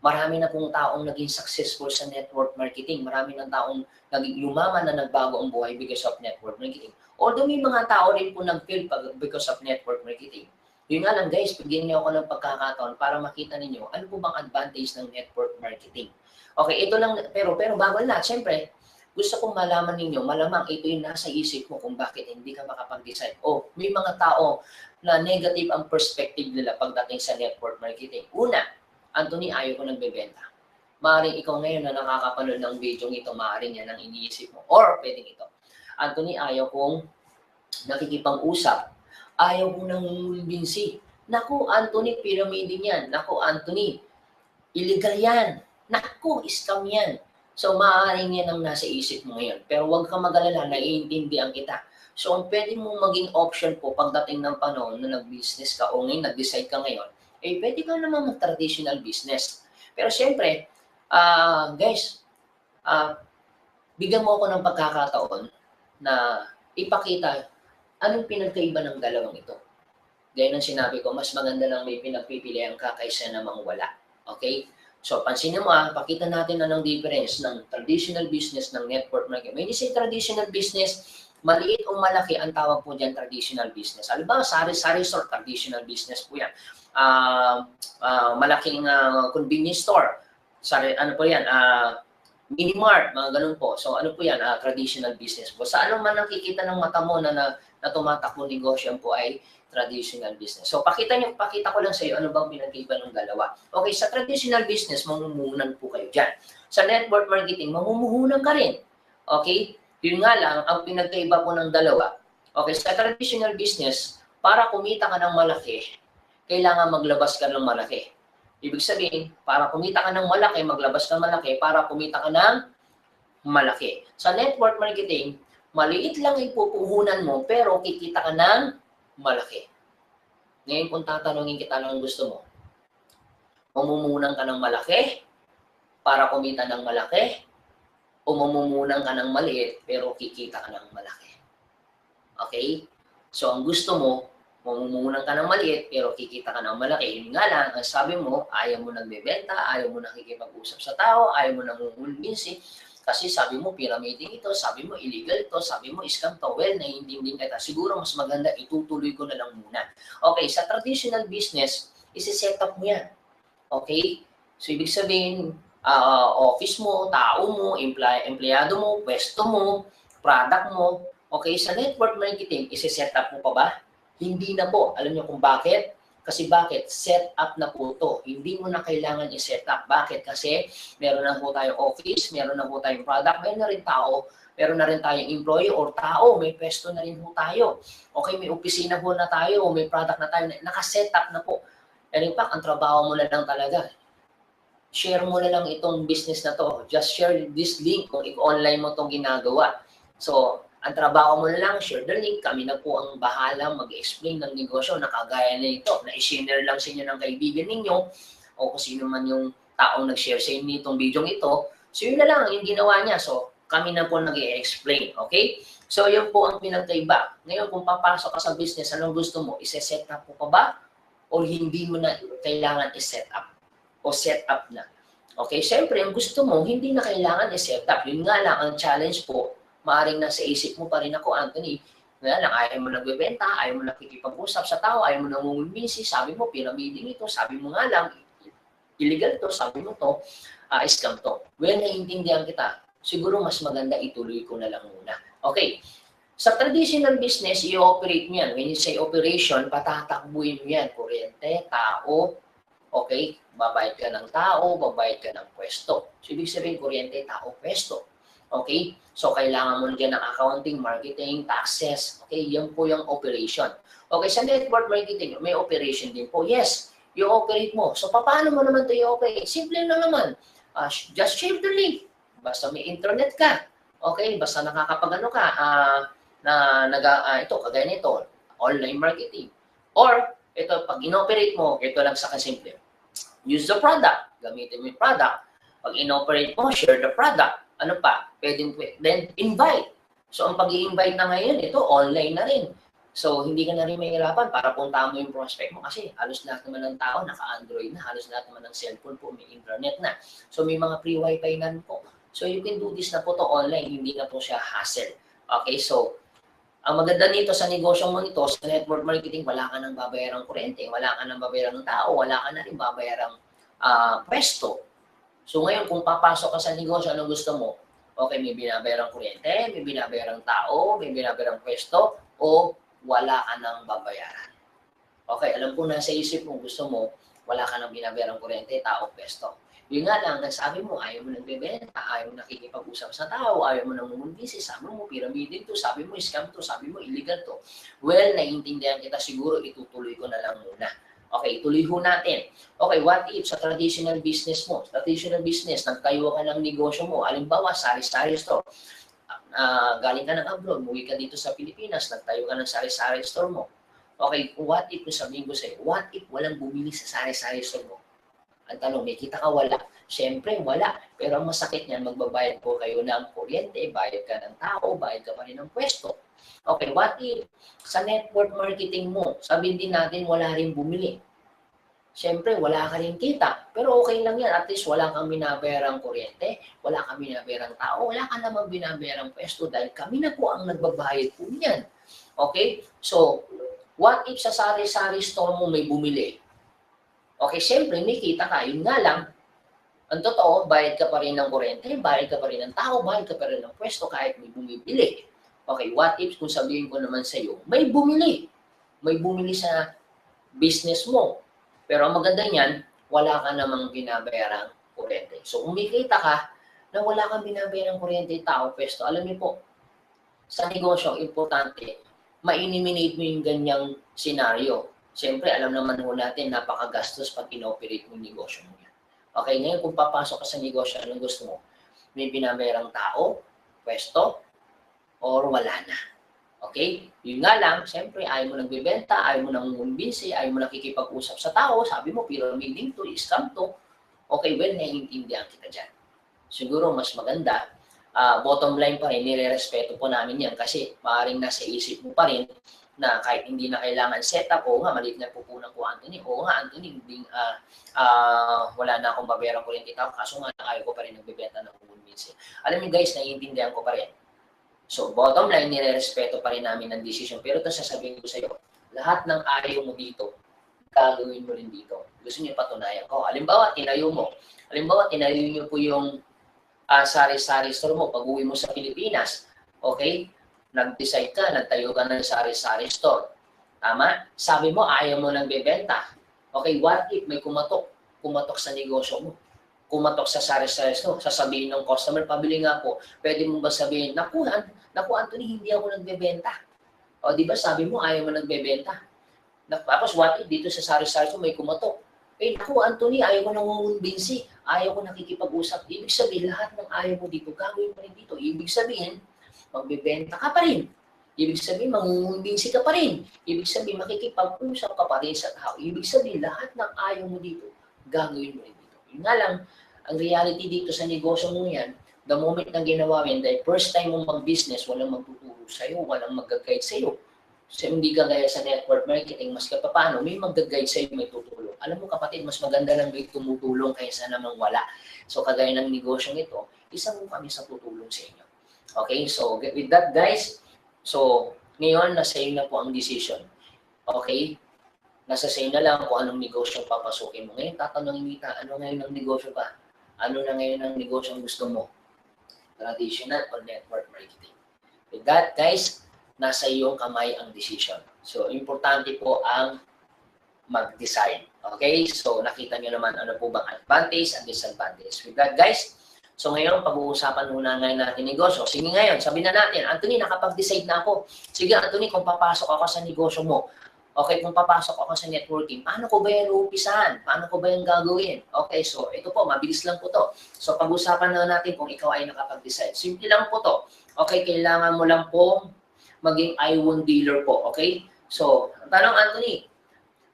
Marami na pong taong naging successful sa network marketing. Marami na taong naging yumaman na nagbago ang buhay because of network marketing. Although may mga tao rin po nag-fail because of network marketing. Yun nga lang guys, bigyan niyo ako ng pagkakataon para makita ninyo ano po bang advantage ng network marketing. Okay, ito lang, pero bago lahat, syempre, gusto kong malaman ninyo, malamang ito yung nasa isip mo kung bakit hindi ka makapag-decide. May mga tao na negative ang perspective nila pagdating sa network marketing. Una, Anthony, ayaw ko nagbebenta. Maaaring ikaw ngayon na nakakapanood ng video ito, maaaring yan ang iniisip mo. Or pwedeng ito. Anthony, ayaw kong nakikipag-usap, ayaw mo nang ngumbinsi. Naku, Anthony, pyramid yan. Naku, Anthony, illegal yan. Naku, scam yan. So, maaaring yan ang nasa isip mo ngayon. Pero huwag ka mag-alala, naiintindihan kita. So, ang pwede mong maging option po pagdating ng panahon na nag-business ka o ngayon, nag-decide ka ngayon, eh, pwede ka naman mag-traditional business. Pero siyempre, guys, bigyan mo ako ng pagkakataon na ipakita anong pinagkaiba ng dalawang ito. Gaya ng sinabi ko, mas maganda lang may pinagpipilian ka kaysa namang wala. Okay? So, pansinin mo pakita natin anong difference ng traditional business ng network marketing. When you say traditional business, maliit o malaki ang tawag po dyan traditional business. Alam ba, sari-sari store, traditional business po yan. Malaking convenience store, ano po yan, mini-mart, mga ganun po. So, ano po yan, traditional business po. Sa anong man nakikita ng mata mo na tumatakbo negosyo po ay traditional business. So, pakita ko lang sa iyo ano bang pinagkaiba ng dalawa. Okay, sa traditional business, mamumuhunan po kayo dyan. Sa network marketing, mamumuhunan ka rin. Okay? Yun nga lang, ang pinagkaiba po ng dalawa. Okay, sa traditional business, para kumita ka ng malaki, kailangan maglabas ka ng malaki. Ibig sabihin, para kumita ka ng malaki, maglabas ka ng malaki, para kumita ka ng malaki. Sa network marketing, maliit lang ipupuhunan mo, pero kikita ka ng malaki. Ngayon kung tatanungin kita ng gusto mo, mamumunan ka ng malaki para kumita ng malaki o mamumunan ka ng maliit pero kikita ka ng malaki. Okay? So ang gusto mo, mamumunan ka ng maliit pero kikita ka ng malaki. Yun nga lang, ang sabi mo, ayaw mo nagbebenta, ayaw mo nakikipag-usap sa tao, ayaw mo nangungumbinsi. Kasi sabi mo, pyramiding ito, sabi mo, illegal ito, sabi mo, scam to. Well, naiintindihan kita. Siguro mas maganda, itutuloy ko na lang muna. Okay, sa traditional business, isi-set up mo yan. Okay? So, ibig sabihin, office mo, tao mo, empleyado mo, pwesto mo, product mo. Okay, sa network marketing, isi-set up mo pa ba? Hindi na po. Alam niyo kung bakit? Kasi bakit? Set up na po ito. Hindi mo na kailangan i-set up. Bakit? Kasi meron na po tayong office, meron na po tayong product, meron na rin tao, meron na rin tayong employee or tao, may pwesto na rin po tayo. Okay, may opisina po na tayo, may product na tayo, naka-set up na po. And in fact, ang trabaho mo na lang talaga. Share mo na lang itong business na to. Just share this link kung online mo itong ginagawa. So, ang trabaho mo na lang, share the link. Kami na po ang bahala mag-explain ng negosyo na kagaya na ito, na i-share lang sa inyo ng kaibigan ninyo o kung sino man yung taong nag-share sa inyo itong video ito. So, yun na lang yung ginawa niya. So, kami na po nag-i-explain. Okay? So, yun po ang pinagkaiba. Ngayon, kung papasok ka sa business, anong gusto mo? I-set up po pa ba? O hindi mo na kailangan i-set up? O set up na? Okay? Siyempre, ang gusto mo, hindi na kailangan i-set up. Yun nga lang, ang challenge po, maaaring nasa isip mo pa rin ako, Anthony, nga lang, ayaw mo nagbebenta, ayaw mo nakikipag-usap sa tao, ayaw mo nangungumbinsi, sabi mo, pyramiding ito, sabi mo nga lang, illegal to, sabi mo to, scam to. Well, naiintindihan kita. Siguro mas maganda ituloy ko na lang muna. Okay. Sa traditional business, i-operate mo yan. When you say operation, patatakbuhin mo yan. Kuryente, tao, okay, babayad ka ng tao, babayad ka ng pwesto. So, ibig sabihin, kuryente, tao, pwesto. Okay? So, kailangan mo dyan ng accounting, marketing, taxes. Okay? Yan po yung operation. Okay, sa network marketing, may operation din po. Yes, i-operate mo. So, paano mo naman ito i-operate? Simple na naman. Just share the link. Basta may internet ka. Okay? Basta nakakapagano ka. Ito, kagaya nito, online marketing. Or, ito, pag in-operate mo, ito lang sa kasimple. Use the product. Gamitin mo yung product. Pag in-operate mo, share the product. Ano pa? Then invite. So, ang pag-i-invite na ngayon, ito, online na rin. So, hindi ka na rin mahirapan para puntahan mo yung prospect mo kasi halos lahat naman ng tao naka-Android na, halos lahat naman ng cellphone po, may internet na. So, may mga free wifi na po. So, you can do this na po to online, hindi na po siya hassle. Okay, so, ang maganda nito sa negosyo mo nito, sa network marketing, wala ka nang babayarang kuryente, wala ka nang babayarang tao, wala ka na rin babayarang pwesto. So ngayon, kung papasok ka sa negosyo, ano gusto mo? Okay, may binabayarang kuryente, may binabayarang tao, may binabayarang pwesto, o wala ka nang babayaran. Okay, alam ko nasa isip mo, gusto mo, wala ka nang binabayarang kuryente, tao, pwesto. Yun nga lang, sabi mo, ayaw mo nagbebenta, ayaw mo nakikipag-usap sa tao, ayaw mo nang mumundisi, sabi mo, pyramid to, sabi mo, scam to, sabi mo, illegal to. Well, naiintindihan kita, siguro itutuloy ko na lang muna. Okay, ituloy ho natin. Okay, what if sa traditional business mo, traditional business, nagtayo ka ng negosyo mo, alimbawa, sari-sari store, galing ka ng abroad, muwi ka dito sa Pilipinas, nagtayo ka ng sari-sari store mo. Okay, what if, sabihin ko sa'yo, what if walang bumili sa sari-sari store mo? Ang tanong, may kita ka wala? Siyempre, wala. Pero ang masakit niyan, magbabayad po kayo ng kuryente, bayad ka ng tao, bayad ka pa rin ng pwesto. Okay, what if sa network marketing mo, sabihin din natin wala rin bumili. Siyempre, wala ka rin kita. Pero okay lang yan. At least wala kang binabayarang kuryente, wala kang binabayarang tao, wala ka namang binabayarang pwesto dahil kami na po ang nagbabayad po niyan. Okay? So, what if sa sari-sari store mo may bumili? Okay, siyempre, may kita ka. Yun nga lang, ang totoo, bayad ka pa rin ng kuryente, bayad ka pa rin ng tao, bayad ka pa rin ng pwesto kahit may bumibili. Okay, what if kung sabihin ko naman sa iyo, may bumili. May bumili sa business mo. Pero ang maganda niyan, wala ka namang binabayarang kuryente. So, kung may kita ka na wala kang binabayarang kuryente, tao, pwesto, alam niyo po, sa negosyo, importante, ma-eliminate mo yung ganyang senaryo. Siyempre, alam naman ho natin, napakagastos pag inoperate mo yung negosyo mo yan. Okay, ngayon kung papasok ka sa negosyo, anong gusto mo? May binabayarang tao, pwesto, or wala na. Okay? Yun nga lang, siyempre, ayaw mo nagbibenta, ayaw mo nang mumbinsi, ayaw mo nakikipag-usap sa tao, sabi mo, pyramiding to, scam to. Okay, well, naiintindihan kita dyan. Siguro, mas maganda, bottom line pa rin, nire-respeto po namin yan kasi maaaring nasa isip mo pa rin na kahit hindi na kailangan setup, o nga, maliit na pupunan ko, Anthony, o nga, Anthony, wala na akong babayarang kuryente tao, kaso nga, ayaw ko pa rin nagbibenta ng convenience. Alam niyo guys, naiintindihan ko pa rin. So, bottom line, nire-respeto pa rin namin ang decision. Pero ito sasabihin ko sa iyo, lahat ng ayaw mo dito, gagawin mo rin dito. Gusto niyo patunayan ko. Halimbawa, tinayo niyo po yung sari-sari store mo, pag-uwi mo sa Pilipinas, okay? Nag-decide ka, nagtayo ka ng sari-sari store. Tama? Sabi mo, ayaw mo nang bebenta. Okay, what if may kumatok sa negosyo mo? Kumatok sa sari-sari store, sasabihin ng customer, pabili nga po, pwede mo ba sabihin, naku Anthony, hindi ako nagbebenta. O di ba sabi mo, ayaw mo nagbebenta. Tapos what if dito sa sari-sari store may kumatok? Naku Anthony, ayaw ko nangungumbinsi, ayaw ko nakikipag-usap. Ibig sabihin, lahat ng ayaw mo dito, gagawin mo rin dito. Ibig sabihin, magbebenta ka pa rin. Ibig sabihin, mangungumbinsi ka pa rin. Ibig sabihin, makikipag-usap ka pa rin sa tao. Ibig sabihin, lahat ng ayaw mo dito, gagawin mo rin dito. Yun nga lang, ang reality dito sa negosyo mo yan, the moment na ginawa yan, dahil first time mong mag-business, walang magtuturo sa'yo, walang mag-guide sa'yo. So, hindi ka gaya sa network marketing, mas kapapano, may mag-guide sa'yo, may tutulong. Alam mo kapatid, mas maganda lang may tumutulong kaysa namang wala. So, kagaya ng negosyong ito, isa mo kami sa tutulong sa inyo. Okay, so with that guys, so ngayon nasa iyo na po ang decision. Okay, nasa sa iyo na lang kung anong negosyo papasukin mo. Ngayon tatanungin kita, ano ngayon ang negosyo ba? Ano na ngayon ang negosyo ang gusto mo? Traditional or network marketing? With that guys, nasa iyong kamay ang decision. So importante po ang mag-decide. Okay, so nakita niyo naman ano po bang advantage and disadvantage. With that guys, so ngayon, pag-uusapan muna ngayon natin negosyo. Sige ngayon, sabihin na natin, Anthony, nakapag-decide na ako. Sige Anthony, kung papasok ako sa negosyo mo, okay, kung papasok ako sa networking, paano ko ba yan uumpisahan? Paano ko ba yan gagawin? Okay, so ito po, mabilis lang po to. So pag-usapan na natin kung ikaw ay nakapag-decide. Simple lang po to. Okay, kailangan mo lang po maging I1 dealer po. Okay? So, tanong Anthony,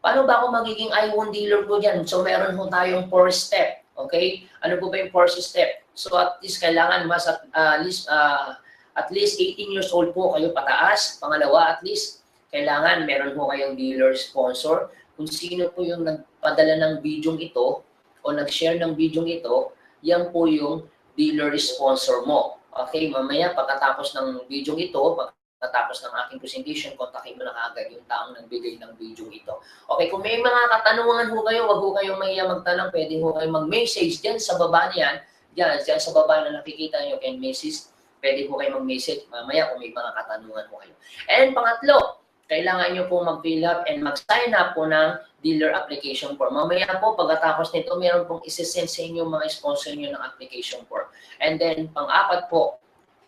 paano ba ako magiging I1 dealer po dyan? So meron po tayong 4 step. Okay? Ano po ba yung 4 step? So at least kailangan at least 18 years old po kayo pataas. Pangalawa, at least kailangan meron po kayong dealer sponsor. Kung sino po yung nagpadala ng video ito o nag-share ng video ito, yan po yung dealer sponsor mo. Okay, mamaya pagkatapos ng video ito, pagkatapos ng aking presentation, kontakin mo na kaagad yung taong nagbigay ng video ito. Okay, kung may mga katanungan ho kayo, wag ho kayong mahiya magtanong, pwede ho kayong mag-message dyan sa baba niyan. Diyan sa baba na nakikita nyo, can message, pwede ho kayo mag-message mamaya kung may mga katanungan ho kayo. And pangatlo, kailangan nyo po mag-fill up and mag-sign up po ng dealer application form. Mamaya po, pagkatapos nito, meron pong isi-send sa inyo mga sponsor nyo ng application form. And then, pang-apat po,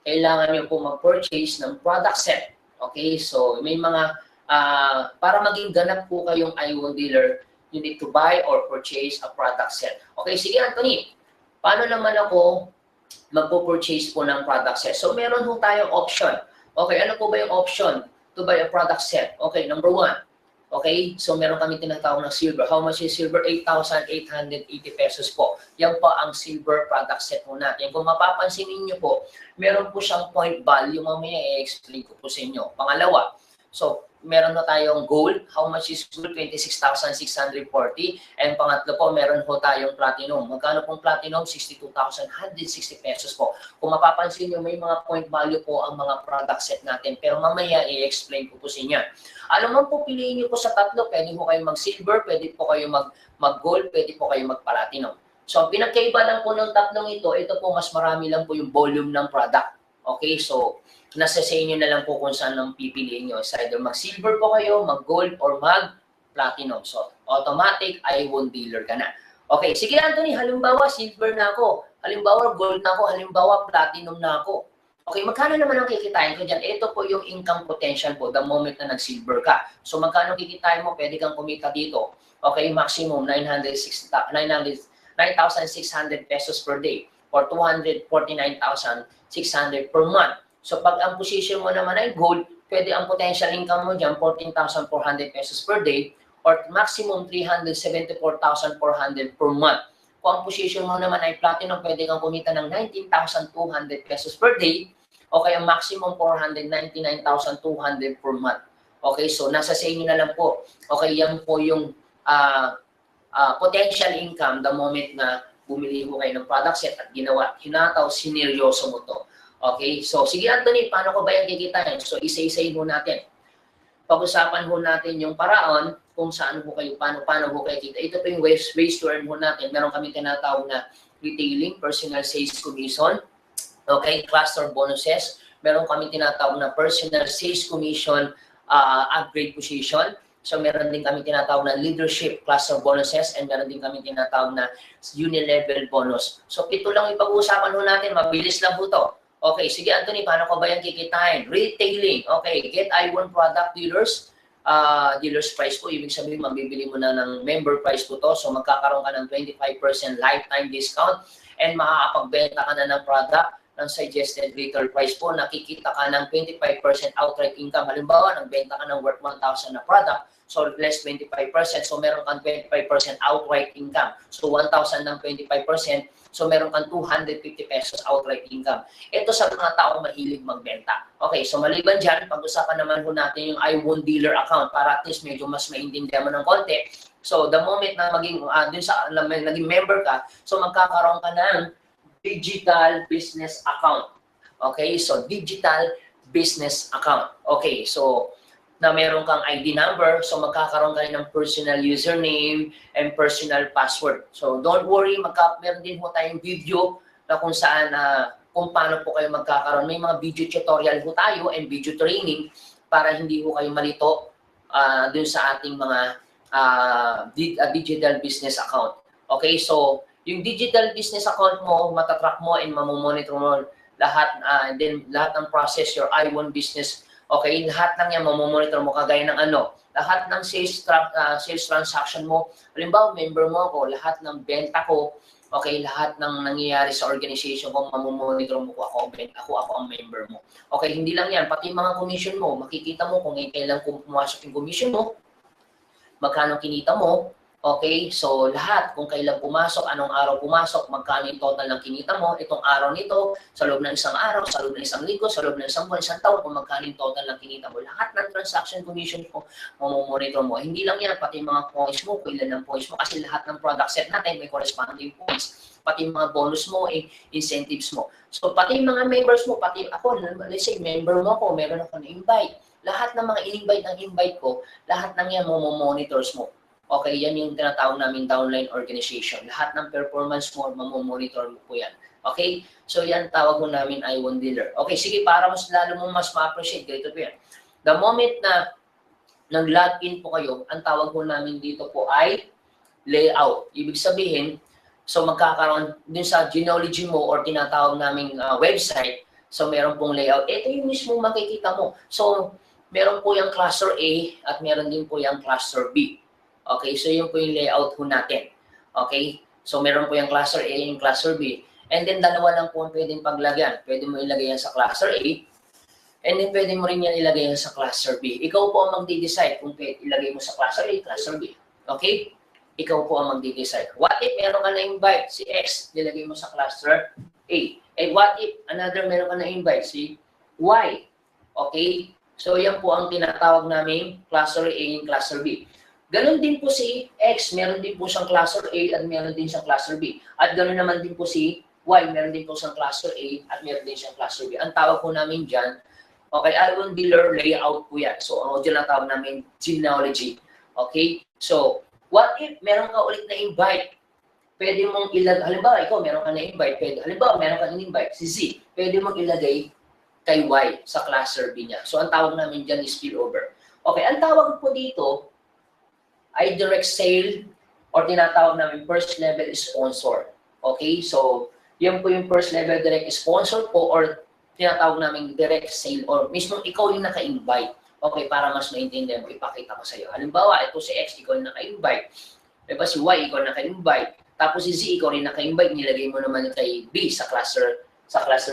kailangan nyo po mag-purchase ng product set. Okay? So, may mga, para maging ganap po kayong iWon dealer, you need to buy or purchase a product set. Okay, sige Anthony, paano naman ako magpo-purchase po ng product set? So, meron po tayong option. Okay, ano po ba yung option to buy a product set? Okay, number 1. Okay, so meron kami tinatawag ng silver. How much is silver? 8,880 pesos po. Yan po ang silver product set po natin. Kung mapapansin niyo po, meron po siyang point value. Mamaya i-explain ko po sa inyo. Pangalawa, so meron na tayong gold. How much is gold? 26,640. And pangatlo po, meron po tayong platinum. Magkano pong platinum? 62,160 pesos po. Kung mapapansin nyo, may mga point value po ang mga product set natin. Pero mamaya i-explain ko po sa inyo. Alam mo po, piliin nyo po sa tatlo. Pwede po kayo mag-silver, pwede po kayo mag-gold, pwede po kayo mag-platinum. So, pinagkaiba lang po ng tatlong ito po mas marami lang po yung volume ng product. Okay, so nasa sa inyo na lang po kung saan ang pipiliin nyo. So, either mag-silver po kayo, mag-gold, or mag-platinum. So, automatic, iWon dealer ka na. Okay, sige Anthony, halimbawa, silver na ako. Halimbawa, gold na ako. Halimbawa, platinum na ako. Okay, magkano naman ang kikitain ko dyan? Ito po yung income potential po the moment na nag-silver ka. So, magkano kikitain mo? Pwede kang kumita dito. Okay, maximum 9,600 pesos per day or 249,600 per month. So, pag ang position mo naman ay gold, pwede ang potential income mo dyan, 14,400 pesos per day or maximum 374,400 per month. Kung ang position mo naman ay platinum, pwede kang kumita ng 19,200 pesos per day o kaya maximum 499,200 per month. Okay, so nasa sa inyo na lang po. Okay, yan po yung potential income the moment na bumili mo kayo ng product set at ginawa, hinataw, sineryoso mo to. Okay, so sige Anthony, paano ko ba yan kikitain? So isa-isayin mo natin. Pag-usapan ho natin yung paraan kung saan ho kayo, paano ho kayo kita. Ito po yung ways to earn ho natin. Meron kami tinatawag na retailing, personal sales commission, okay, cluster bonuses. Meron kami tinatawag na personal sales commission, upgrade position. So meron din kami tinatawag na leadership cluster bonuses and meron din kami tinatawag na uni-level bonus. So ito lang yung pag-uusapan ho natin, mabilis lang ho to. Okay, sige Anthony, paano ko ba yan kikitain? Retailing. Okay, get iWon product dealers. Dealer's price po, ibig sabihin, mabibili mo na ng member price po to. So magkakaroon ka ng 25% lifetime discount and makakapagbenta ka na ng product ng suggested retail price po. Nakikita ka ng 25% outright income. Halimbawa, nagbenta ka ng worth 1,000 na product, so less 25%. So meron kang 25% outright income. So 1,000 ng 25%. So, meron kang 250 pesos outright income. Ito sa mga taong mahilig magbenta. Okay, so maliban dyan, pag-usapan naman ho natin yung iWon dealer account para at least medyo mas maintindihan mo ng konti. So, the moment na naging member ka, so magkakaroon ka ng digital business account. Okay, so digital business account. Okay, so na meron kang ID number, so magkakaroon ka ng personal username and personal password. So don't worry, meron din po tayong video na kung saan, kung paano po kayo magkakaroon. May mga video tutorial po tayo and video training para hindi po kayo malito dun sa ating mga digital business account. Okay, so yung digital business account mo, matatrack mo and mamomonitor mo lahat, then lahat ng process, your iWon business. Okay, lahat ng yan mamomonitor mo kagaya ng lahat ng sales transaction mo. Halimbawa, member mo ako, lahat ng benta ko, okay, lahat ng nangyayari sa organization ko, mamomonitor mo ko ako ang member mo. Okay, hindi lang yan, pati mga commission mo, makikita mo kung kailan pumasok yung commission mo, magkano kinita mo. Okay, so lahat, kung kailan pumasok, anong araw pumasok, magkano yung total ng kinita mo, itong araw nito, sa loob ng isang araw, sa loob ng isang linggo, sa loob ng isang buwan, isang taon, kung magkano yung total ng kinita mo. Lahat ng transaction commission mo, mamomonitor mo. Hindi lang yan, pati mga points mo, kung ilan ng points mo, kasi lahat ng product set natin may corresponding points. Pati mga bonus mo, incentives mo. So pati mga members mo, pati ako, let's say member mo ako, meron ako na-invite. Lahat ng mga in-invite ko, lahat ng yan monitors mo. Okay, yan yung tinatawag namin downline organization. Lahat ng performance mo, mamomonitor mo po yan. Okay? So yan tawag mo namin iWon dealer. Okay, sige, para mas lalo mo mas ma-appreciate, ganito po yan. The moment na nag-login po kayo, ang tawag po namin dito po ay layout. Ibig sabihin, so magkakaroon din sa Genealogy mo or tinatawag naming website, so meron pong layout. Ito yung mismo makikita mo. So, meron po yung cluster A at meron din po yung cluster B. Okay, so yun po yung layout po natin. Okay, so meron po yung cluster A and yung cluster B. And then dalawa lang po ang pwedeng paglagyan. Pwede mo ilagay yan sa cluster A, and then pwede mo rin yan ilagay yan sa cluster B. Ikaw po ang magde-decide kung ilagay mo sa cluster A, cluster B. Okay? Ikaw po ang magde-decide. What if meron ka na-invite si X, nilagay mo sa cluster A. And what if another meron ka na-invite si Y. Okay? So yan po ang tinatawag namin cluster A and cluster B. Ganon din po si X, meron din po siyang cluster A at meron din siyang cluster B. At ganon naman din po si Y, meron din po siyang cluster A at meron din siyang cluster B. Ang tawag po namin dyan, okay, Iron Dealer layout po yan. So, ang dyan ang tawag namin genealogy. Okay? So, what if meron ka ulit na invite? Pwede mong ilagay, halimbawa, ikaw meron ka na invite, halimbawa, meron ka na invite, si Z, pwede mong ilagay kay Y sa cluster B niya. So, ang tawag namin dyan is spillover. Okay, ang tawag po dito ay direct sale or tinatawag namin first level sponsor. Okay, so yan po yung first level direct sponsor po or tinatawag namin direct sale or mismo ikaw yung naka-invite. Okay, para mas maintindihan mo, ipakita ko sa iyo. Halimbawa, ito si X, ikaw yung naka-invite. Diba si Y, ikaw naka-invite. Tapos si Z, ikaw rin naka-invite, nilagay mo naman kay B sa cluster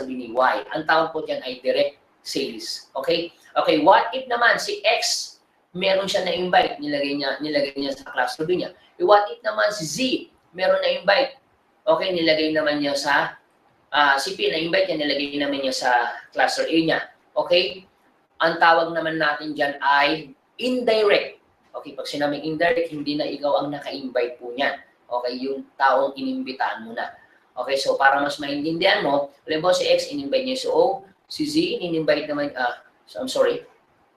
B ni Y. Ang tawag po dyan ay direct sales. Okay? Okay, what if naman si X, meron siya na-invite, nilagay niya sa cluster B niya. What if naman si Z, meron na-invite, okay, nilagay naman niya sa, si P na-invite niya, nilagay naman niya sa cluster A niya. Okay? Ang tawag naman natin dyan ay indirect. Okay, pag sinabing indirect, hindi na ikaw ang naka-invite po niyan. Okay, yung taong inimbitahan mo na. Okay, so para mas maintindihan mo, halimbawa si X, in-invite niya si O, si Z, in-invite naman,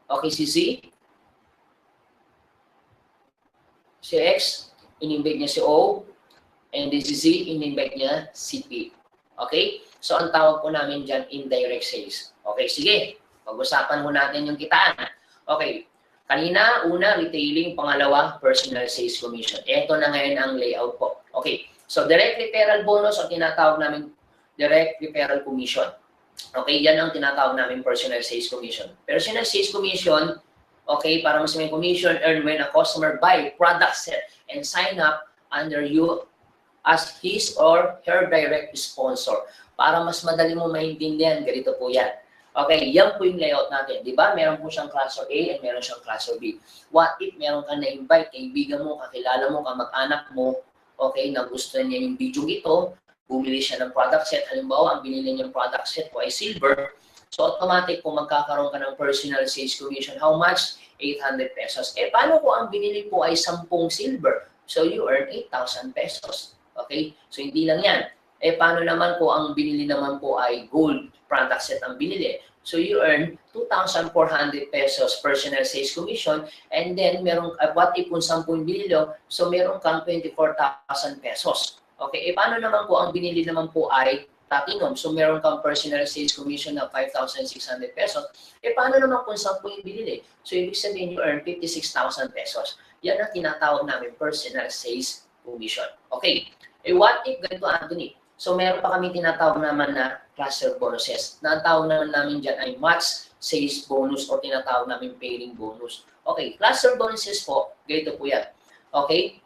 okay, si Z, si X, in-invite niya si O, and then si Z, in-invite niya si P. Okay? So, ang tawag po namin dyan, indirect sales. Okay, sige. Pag-usapan mo natin yung kitaan. Okay. Kanina, una, retailing. Pangalawa, personal sales commission. Ito na ngayon ang layout po. Okay. So, direct referral bonus o tinatawag namin direct referral commission. Okay, yan ang tinatawag namin personal sales commission. Personal sales commission, okay, para mas may commission earned when a customer buy product set and sign up under you as his or her direct sponsor. Para mas madali mo maintindihan, ganito po yan. Okay, yan po yung layout natin. Di ba? Meron po siyang cluster A and meron siyang cluster B. What if meron ka na-invite, kaibigan mo, kakilala mo, kamag-anak mo, okay, nagustuhan niya yung video ito, bumili siya ng product set. Halimbawa, ang binili niyang product set po ay silver. So, automatic po magkakaroon ka ng personal sales commission. How much? 800 pesos. Eh, paano kung ang binili po ay 10 silver? So, you earn 8,000 pesos. Okay? So, hindi lang yan. Eh, paano naman po ang binili naman po ay gold product set ang binili? So, you earn 2,400 pesos personal sales commission and then meron, what if kung 10 binili, so meron kang 24,000 pesos. Okay? Eh, paano naman po ang binili naman po ay platinum. So, meron kang personal sales commission na 5,600 pesos. Eh, paano naman kung 10 yung binili? So, ibig sabihin, you earn 56,000 pesos. Yan ang tinatawag namin personal sales commission. Okay. Eh, what if ganito, Anthony? So, meron pa kami tinatawag naman na cluster bonuses. Na ang tawag naman namin dyan ay match sales bonus o tinatawag namin pairing bonus. Okay. Cluster bonuses po, ganito po yan. Okay.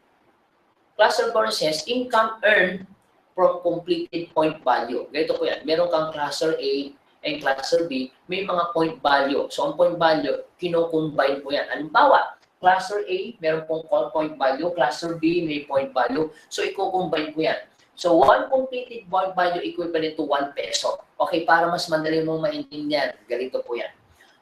Cluster bonuses, income earned from completed point value. Ganito po yan. Meron kang cluster A and cluster B, may mga point value. So, ang point value, kino-combine po yan. Halimbawa, cluster A, meron pong point value. Cluster B, may point value. So, i-combine po yan. So, one completed point value equivalent to 1 peso. Okay, para mas madali mong maintindihan, ganito po yan.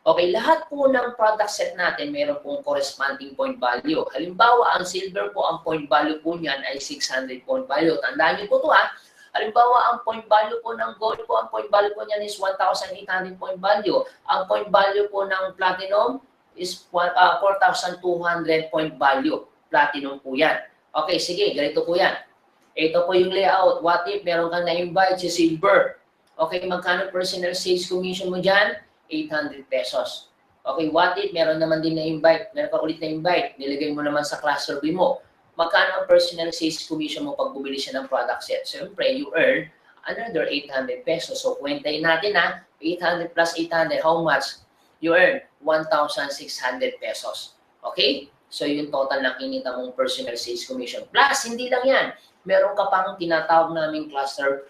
Okay, lahat po ng product set natin, meron pong corresponding point value. Halimbawa, ang silver po, ang point value po niyan ay 600 point value. Tandaan niyo po ito ha. Halimbawa, ang point value po ng gold po, ang point value po niyan is 1,800 point value. Ang point value po ng platinum is 4,200 point value. Platinum po yan. Okay, sige, ganito po yan. Ito po yung layout. What if meron kang na-invite si silver? Okay, magkano personal sales commission mo dyan? 800 pesos. Okay, what if meron naman din na-invite, meron ka ulit na-invite, nilagay mo naman sa cluster B mo. Magkano ang personal sales commission mo pag bumili siya ng product set? Siyempre, you earn another 800 pesos. So, kwentahin natin 800 plus 800, how much? You earn 1,600 pesos. Okay? So, yung total na kinita mong personal sales commission. Plus, hindi lang yan. Meron ka pang tinatawag naming cluster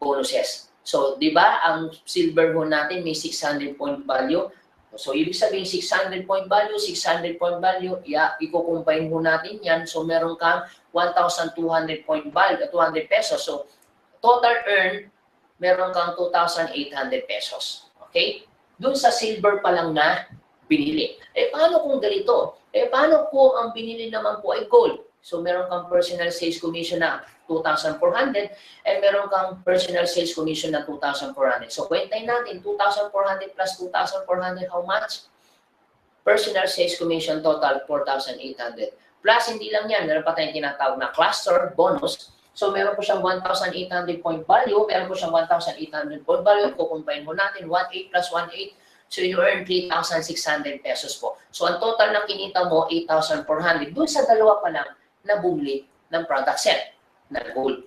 bonuses. So, di ba, ang silver ho natin may 600 point value. So, ibig sabihin, 600 point value, 600 point value, i-combine ho natin yan. So, meron kang 1,200 point value, 200 pesos. So, total earn, meron kang 2,800 pesos. Okay? Doon sa silver pa lang na binili. Paano kung ganito? Paano kung ang binili naman po ay gold? So, meron kang personal sales commission na 2,400 and meron kang personal sales commission na 2,400. So, kwentahin natin, 2,400 plus 2,400, how much? Personal sales commission total, 4,800. Plus, hindi lang yan, meron pa tayong tinatawag na cluster bonus. So, meron po siyang 1,800 point value, meron po siyang 1,800 point value. Kukumpain mo natin, 1,800 plus 1,800. So, you earn 3,600 pesos po. So, ang total na kinita mo, 8,400. Doon sa dalawa pa lang na bumili ng product set na gold.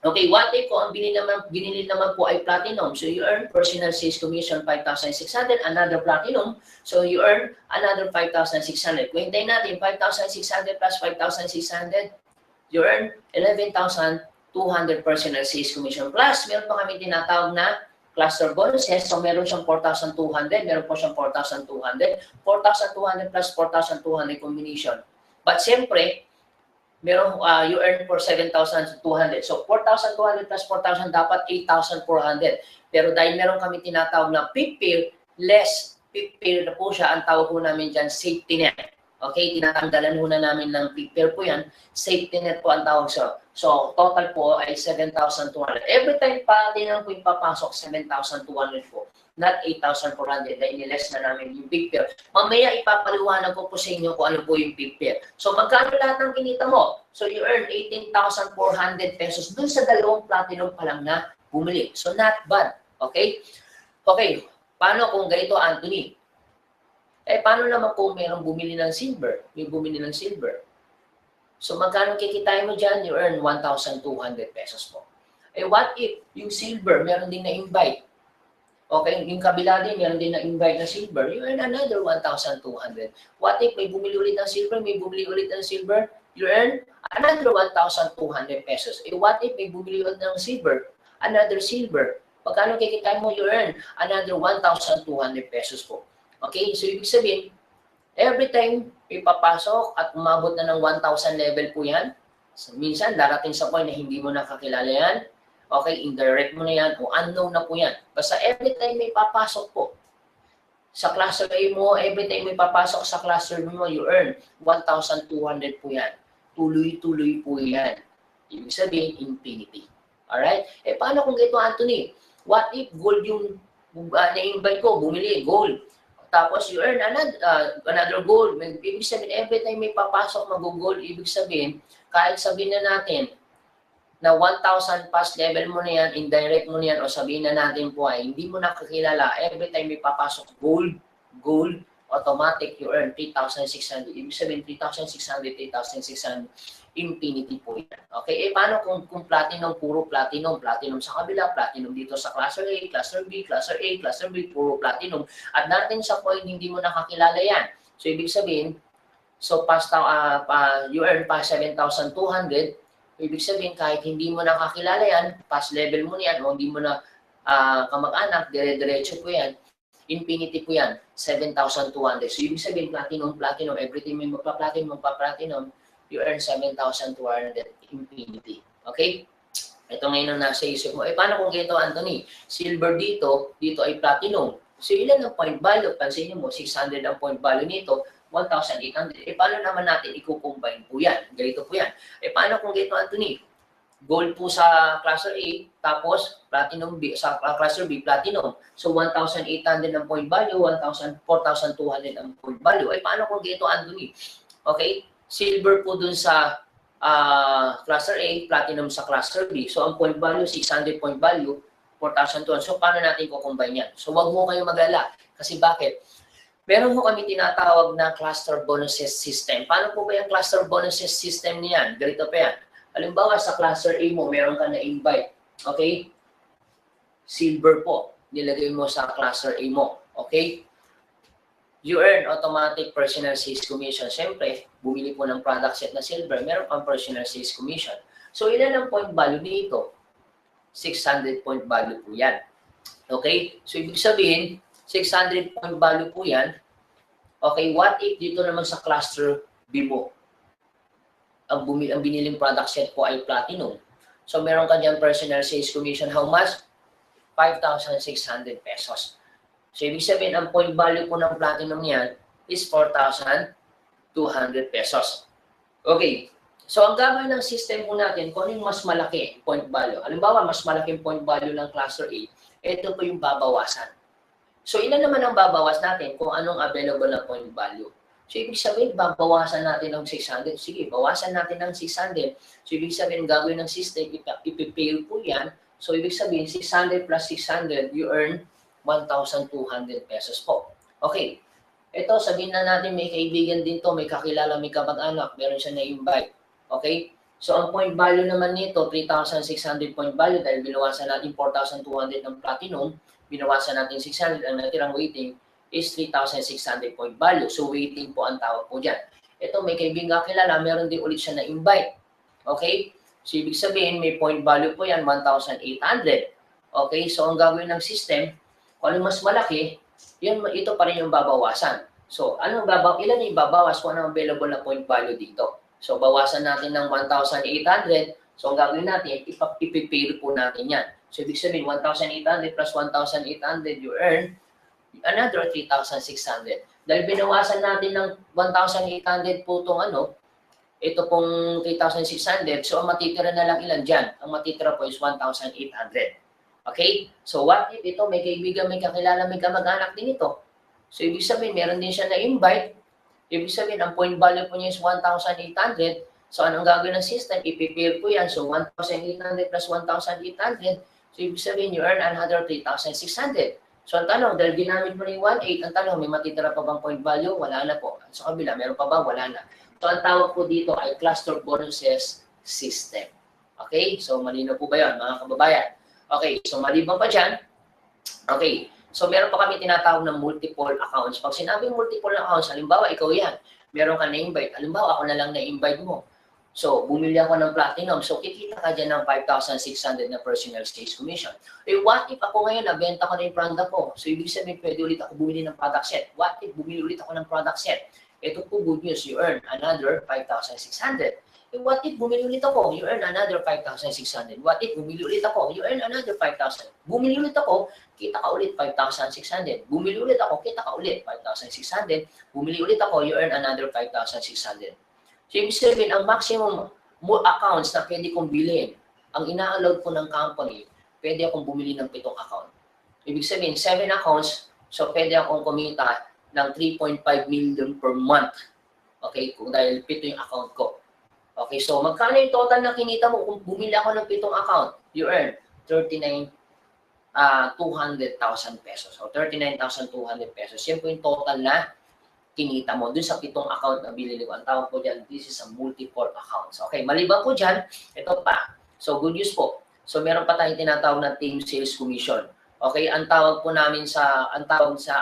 Okay, what if kung ang binili naman po ay platinum? So, you earn personal sales commission 5,600, another platinum. So, you earn another 5,600. Kwentahin natin, 5,600 plus 5,600, you earn 11,200 personal sales commission. Plus, meron pa kami tinatawag na cluster bonuses. So, meron siyang 4,200, meron po siyang 4,200. 4,200 plus 4,200 combination. But, siyempre, meron, you earn for 7,200. So, 4,200 plus 4,000, dapat 8,400. Pero dahil meron kami tinatawag na PIP, less PIP na po siya, ang tawag po namin dyan, safety net. Okay, tinatanggalan muna namin ng PIP po yan. Safety net po ang tawag siya. So, total po ay 7,200. Every time pa din ang po ipapasok, 7,200 po. Not 8,400 dahil niless na namin yung PIP. Mamaya ipapaliwanag ko po sa inyo kung ano po yung PIP. So, magkano lahat ng kinita mo? So, you earn 18,400 pesos dun sa dalawang platinum pa lang na bumili. So, not bad. Okay? Okay. Paano kung ganito, Anthony? Paano naman kung mayroong bumili ng silver? May bumili ng silver. So, magkano kikitain mo dyan? You earn 1,200 pesos po. What if yung silver, meron din na-invite? Okay, yung kabila din, meron din na-invite na silver. You earn another 1,200. What if may bumili ulit ng silver? May bumili ulit ng silver? You earn another 1,200 pesos. What if may bumili ulit ng silver? Another silver. Pagkano kikitain mo? You earn another 1,200 pesos po. Okay, so ibig sabihin, every time ipapasok at umabot na ng 1,000 level po yan, so, minsan darating sa point na hindi mo nakakilala yan, okay, indirect mo na yan o unknown na po yan. Basta every time may papasok po sa cluster A mo, every time may papasok sa cluster B mo, you earn 1,200 po yan. Tuloy-tuloy po yan. Ibig sabihin, infinity. Alright? Paano kung ito, Anthony? What if gold yung na-invite ko, bumili, gold. Tapos you earn another gold. Ibig sabihin, every time may papasok mag-gold, ibig sabihin, kahit sabihin na natin, na 1,000 pass level mo na yan, indirect mo na yan, o sabihin na natin po ay hindi mo nakakilala, every time may papasok gold, automatic, you earn 3,600. Ibig sabihin, 3,600, 3,600, infinity po yan. Okay, paano kung platinum, puro platinum sa kabila, platinum dito sa cluster A, cluster B, cluster A, cluster B, puro platinum. At natin sa point, hindi mo nakakilala yan. So, ibig sabihin, so you earn pa 7,200, ibig sabihin, kahit hindi mo nakakilala yan, pass level mo yan, o hindi mo na kamag-anak, dire-diretso po yan, infinity po yan, 7,200. So, ibig sabihin, platinum, everything may magpa-platinum, you earn 7,200 infinity. Okay? Ito ngayon ang nasa isip mo. Paano kung ganito, Anthony? Silver dito ay platinum. So, ilan ang point value? Pansin mo, 600 ang point value nito, 1,800. Paano naman natin i-combine po yan? Ganito po yan. Paano kung ganito, Anthony? Gold po sa cluster A, tapos platinum B, sa cluster B, platinum. So, 1,800 ang point value, 4,200 ang point value. Paano kung ganito, Anthony? Okay? Silver po dun sa cluster A, platinum sa cluster B. So, ang point value, 600 point value, 4,200. So, paano natin kukumbine yan? So, wag mo kayo mag-ala. Kasi bakit? Meron po kami tinatawag na cluster bonuses system. Paano po ba yung cluster bonuses system niyan? Ganito pa yan. Halimbawa, sa cluster A mo, meron ka na invite. Okay? Silver po. Nilagay mo sa cluster A mo. Okay? You earn automatic personal sales commission. Siyempre, bumili po ng product set na silver, meron pang personal sales commission. So, ilan ang point value dito? 600 point value po yan. Okay? So, ibig sabihin, 600 point value po yan. Okay, what if dito naman sa cluster B mo, ang biniling product set po ay platinum. So, meron ka dyan personal sales commission. How much? 5,600 pesos. So, ibig sabihin, ang point value po ng platinum niyan is 4,200 pesos. Okay. So, ang gagawin ng system po natin, kung ano yung mas malaki point value. Halimbawa, mas malaking point value ng cluster A, ito po yung babawasan. So, ilan naman ang babawas natin kung anong available na point value. So, ibig sabihin, babawasan natin ng 600. Sige, bawasan natin ng 600. So, ibig sabihin, gagawin ng system, ipipail po yan. So, ibig sabihin, 600 plus 600, you earn 1,200 pesos po. Okay. Ito, sabihin na natin, may kaibigan din to, may kakilala, may kamag-anak, meron siya na-invite. Okay? So, ang point value naman nito, 3,600 point value dahil binawasan natin 4,200 ng platinum, binawasan natin 600, ang natirang waiting is 3,600 point value. So, waiting po ang tawag po dyan. Ito, may kaibigan kakilala, meron din ulit siya na-invite. Okay? So, ibig sabihin, may point value po yan, 1,800. Okay? So, ang gagawin ng system, kung ano mas malaki, yun, ito pa rin yung babawasan. So, ilan yung babawas kung ano available na point value dito? So, bawasan natin ng 1,800. So, ang gagawin natin, ipipair po natin yan. So, ibig sabihin, 1,800 plus 1,800, you earn another 3,600. Dahil binawasan natin ng 1,800 po itong ito pong 3,600. So, ang matitira na lang ilan dyan? Ang matitira po is 1,800. Okay? So, what if ito, may kaibigan, may kakilala, may kamag-anak din ito? So, ibig sabihin, meron din siya na-invite. Ibig sabihin, ang point value po niya is 1,800. So, anong gagawin ng system? Ipipair po yan. So, 1,800 plus 1,800. So, ibig sabihin, you earn another 3,600. So, ang tanong, dahil ginamit mo na yung 1,800, ang tanong, may matitira pa bang point value? Wala na po. Sa kabila, meron pa ba? Wala na. So, ang tawag po dito ay cluster bonuses system. Okay? So, malino po ba yun, mga kababayan? Okay. So, maliban pa dyan, okay. So, meron pa kami tinatawag ng multiple accounts. Pag sinabing multiple accounts, halimbawa, ikaw yan, meron ka na-invite. Halimbawa, ako na lang na-invite mo. So, bumili ako ng platinum. So, kikita ka dyan ng 5,600 na personal sales commission. Eh, what if ako ngayon, nabenta ko na yung product ko? So, ibig sabihin, pwede ulit ako bumili ng product set. What if bumili ulit ako ng product set? Ito po, good news, you earn another 5,600. Eh, what if bumili ulit ako? You earn another 5,600. What if bumili ulit ako? You earn another 5,000. Bumili ulit ako, kita ka ulit 5,600. Bumili ulit ako, kita ka ulit 5,600. Bumili ulit ako, you earn another 5,600. So, ibig sabihin, ang maximum accounts na pwede kong bilhin, ang ina-allowed po ng company, pwede akong bumili ng 7 account. Ibig sabihin, 7 accounts, so pwede akong kumita ng 3.5 million per month. Okay, kung dahil 7 yung account ko. Okay, so magkano yung total na kinita mo kung bumili ako ng 7 account? You earn 200,000 pesos. So, 39,200 pesos. Yan po yung total na kinita mo dun sa 7 account na binili ko. Ang tawag po dyan, this is a multiple accounts. Okay, maliban po dyan, ito pa. So, good news po. So, meron pa tayong tinatawag na team sales commission. Okay, ang tawag sa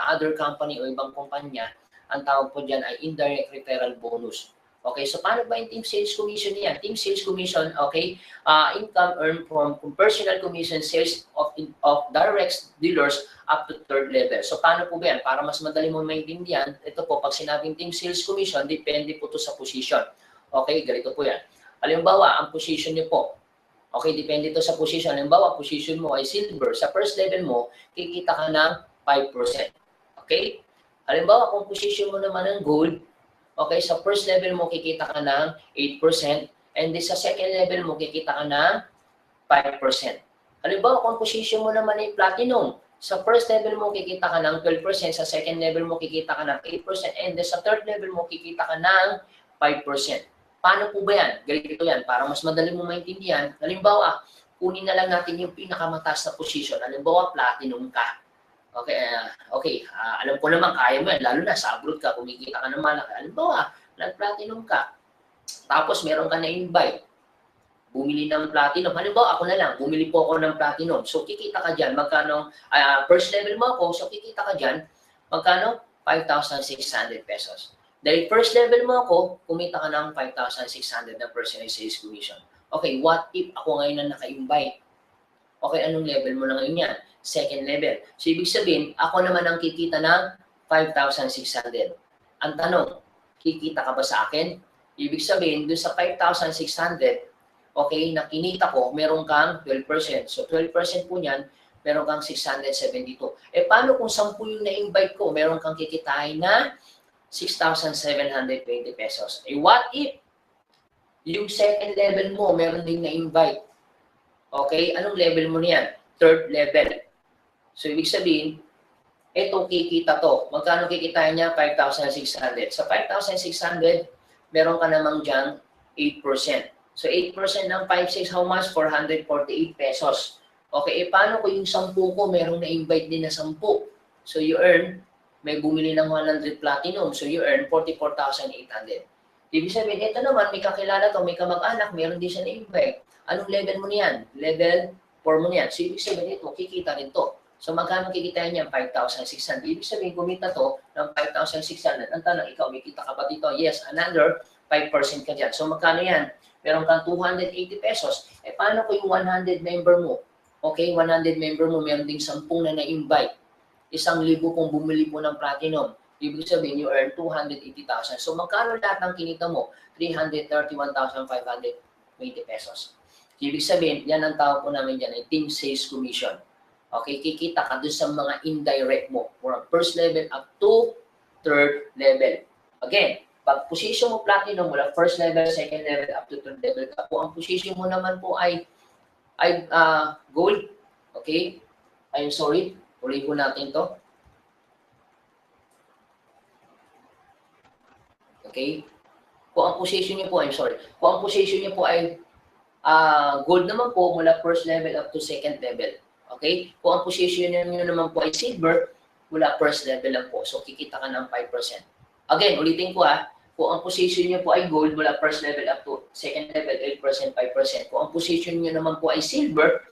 other company o ibang kumpanya, ang tawag po dyan ay indirect referral bonus. Okay, so paano ba yung team sales commission niya? Team sales commission, okay, income earned from personal commission sales of direct dealers up to 3rd level. So paano po ba yan? Para mas madali mo maintindihan, ito po, pag sinabing team sales commission, depende po ito sa position. Okay, ganito po yan. Halimbawa, ang position niyo po, okay, depende ito sa position. Halimbawa, position mo ay silver. Sa first level mo, kikita ka ng 5%. Okay? Halimbawa, kung position mo naman ng gold, okay, sa first level mo kikita ka ng 8%, and then sa second level mo kikita ka ng 5%. Halimbawa, kung position mo naman ay platinum, sa first level mo kikita ka ng 12%, sa second level mo kikita ka ng 8%, and then sa third level mo kikita ka ng 5%. Paano po ba yan? Ganito yan, para mas madali mo maintindihan. Halimbawa, kunin na lang natin yung pinakamataas na position. Halimbawa, platinum ka. Alam ko naman kaya mo yan, lalo na sa abroad ka, kumikita ka ng malaki. Alam mo nag-platinum ka, tapos meron ka na invite, bumili ng platinum. Halimbawa, ako na lang, bumili po ako ng platinum. So, kikita ka dyan, magkano, first level mo ako, so kikita ka dyan, magkano? 5,600 pesos. Dahil first level mo ako, kumita ka ng 5,600 na personal sales commission. Okay, what if ako ngayon na naka-invite? Okay, anong level mo na ngayon yan? Second level. So, ibig sabihin, ako naman ang kikita ng 5,600. Ang tanong, kikita ka ba sa akin? Ibig sabihin, doon sa 5,600, okay, na kinita ko, meron kang 12%. So, 12% po niyan, meron kang 672. Paano kung 10 yung na-invite ko, meron kang kikitain na 6,720 pesos. What if yung second level mo, meron din na-invite? Okay, anong level mo niyan? Third level. So, ibig sabihin, ito kikita to. Magkano kikitain niya? 5,600. Sa 5,600, meron ka namang dyan 8%. So, 8% ng 5,600, how much? 448 pesos. Okay, paano ko yung 10 ko, merong na-invite din na 10? So, you earn, may bumili ng 100 platinum. So, you earn 44,800. Ibig sabihin, ito naman, may kakilala to, may kamag-anak, meron din siya na-invite. Anong level mo niyan? Level 4 mo niyan. So, ibig sabihin ito, kikita rin to. So, magkano kikitain niya? 5,600. Ibig sabihin, kumita to ng 5,600. Ang tanong, ikaw, may kita ka ba dito? Yes, another 5% ka dyan. So, magkano yan? Meron kang 280 pesos. Paano ko yung 100 member mo? Okay, 100 member mo, meron ding 10 na na-invite. 1,000 kung bumili mo ng platinum. Ibig sabihin, you earn 280,000. So, magkano lahat ng kinita mo? 331,520 pesos. Ibig sabihin, yan ang tawag po namin dyan ay team sales commission. Okay, kikita ka doon sa mga indirect mo. From first level up to third level. Again, pag position mo platinum mula first level, second level, up to third level ka. Kung ang position mo naman po ay gold, okay? I'm sorry, ulit po natin to. Okay? Kung ang position niyo po, kung ang position niyo po ay gold naman po mula first level up to second level. Okay? Kung ang position niyo naman po ay silver, mula first level lang po. So, kikita ka ng 5%. Again, ulitin ko kung ang position niyo po ay gold mula first level up to second level, 8%, 5%. Kung ang position niyo naman po ay silver,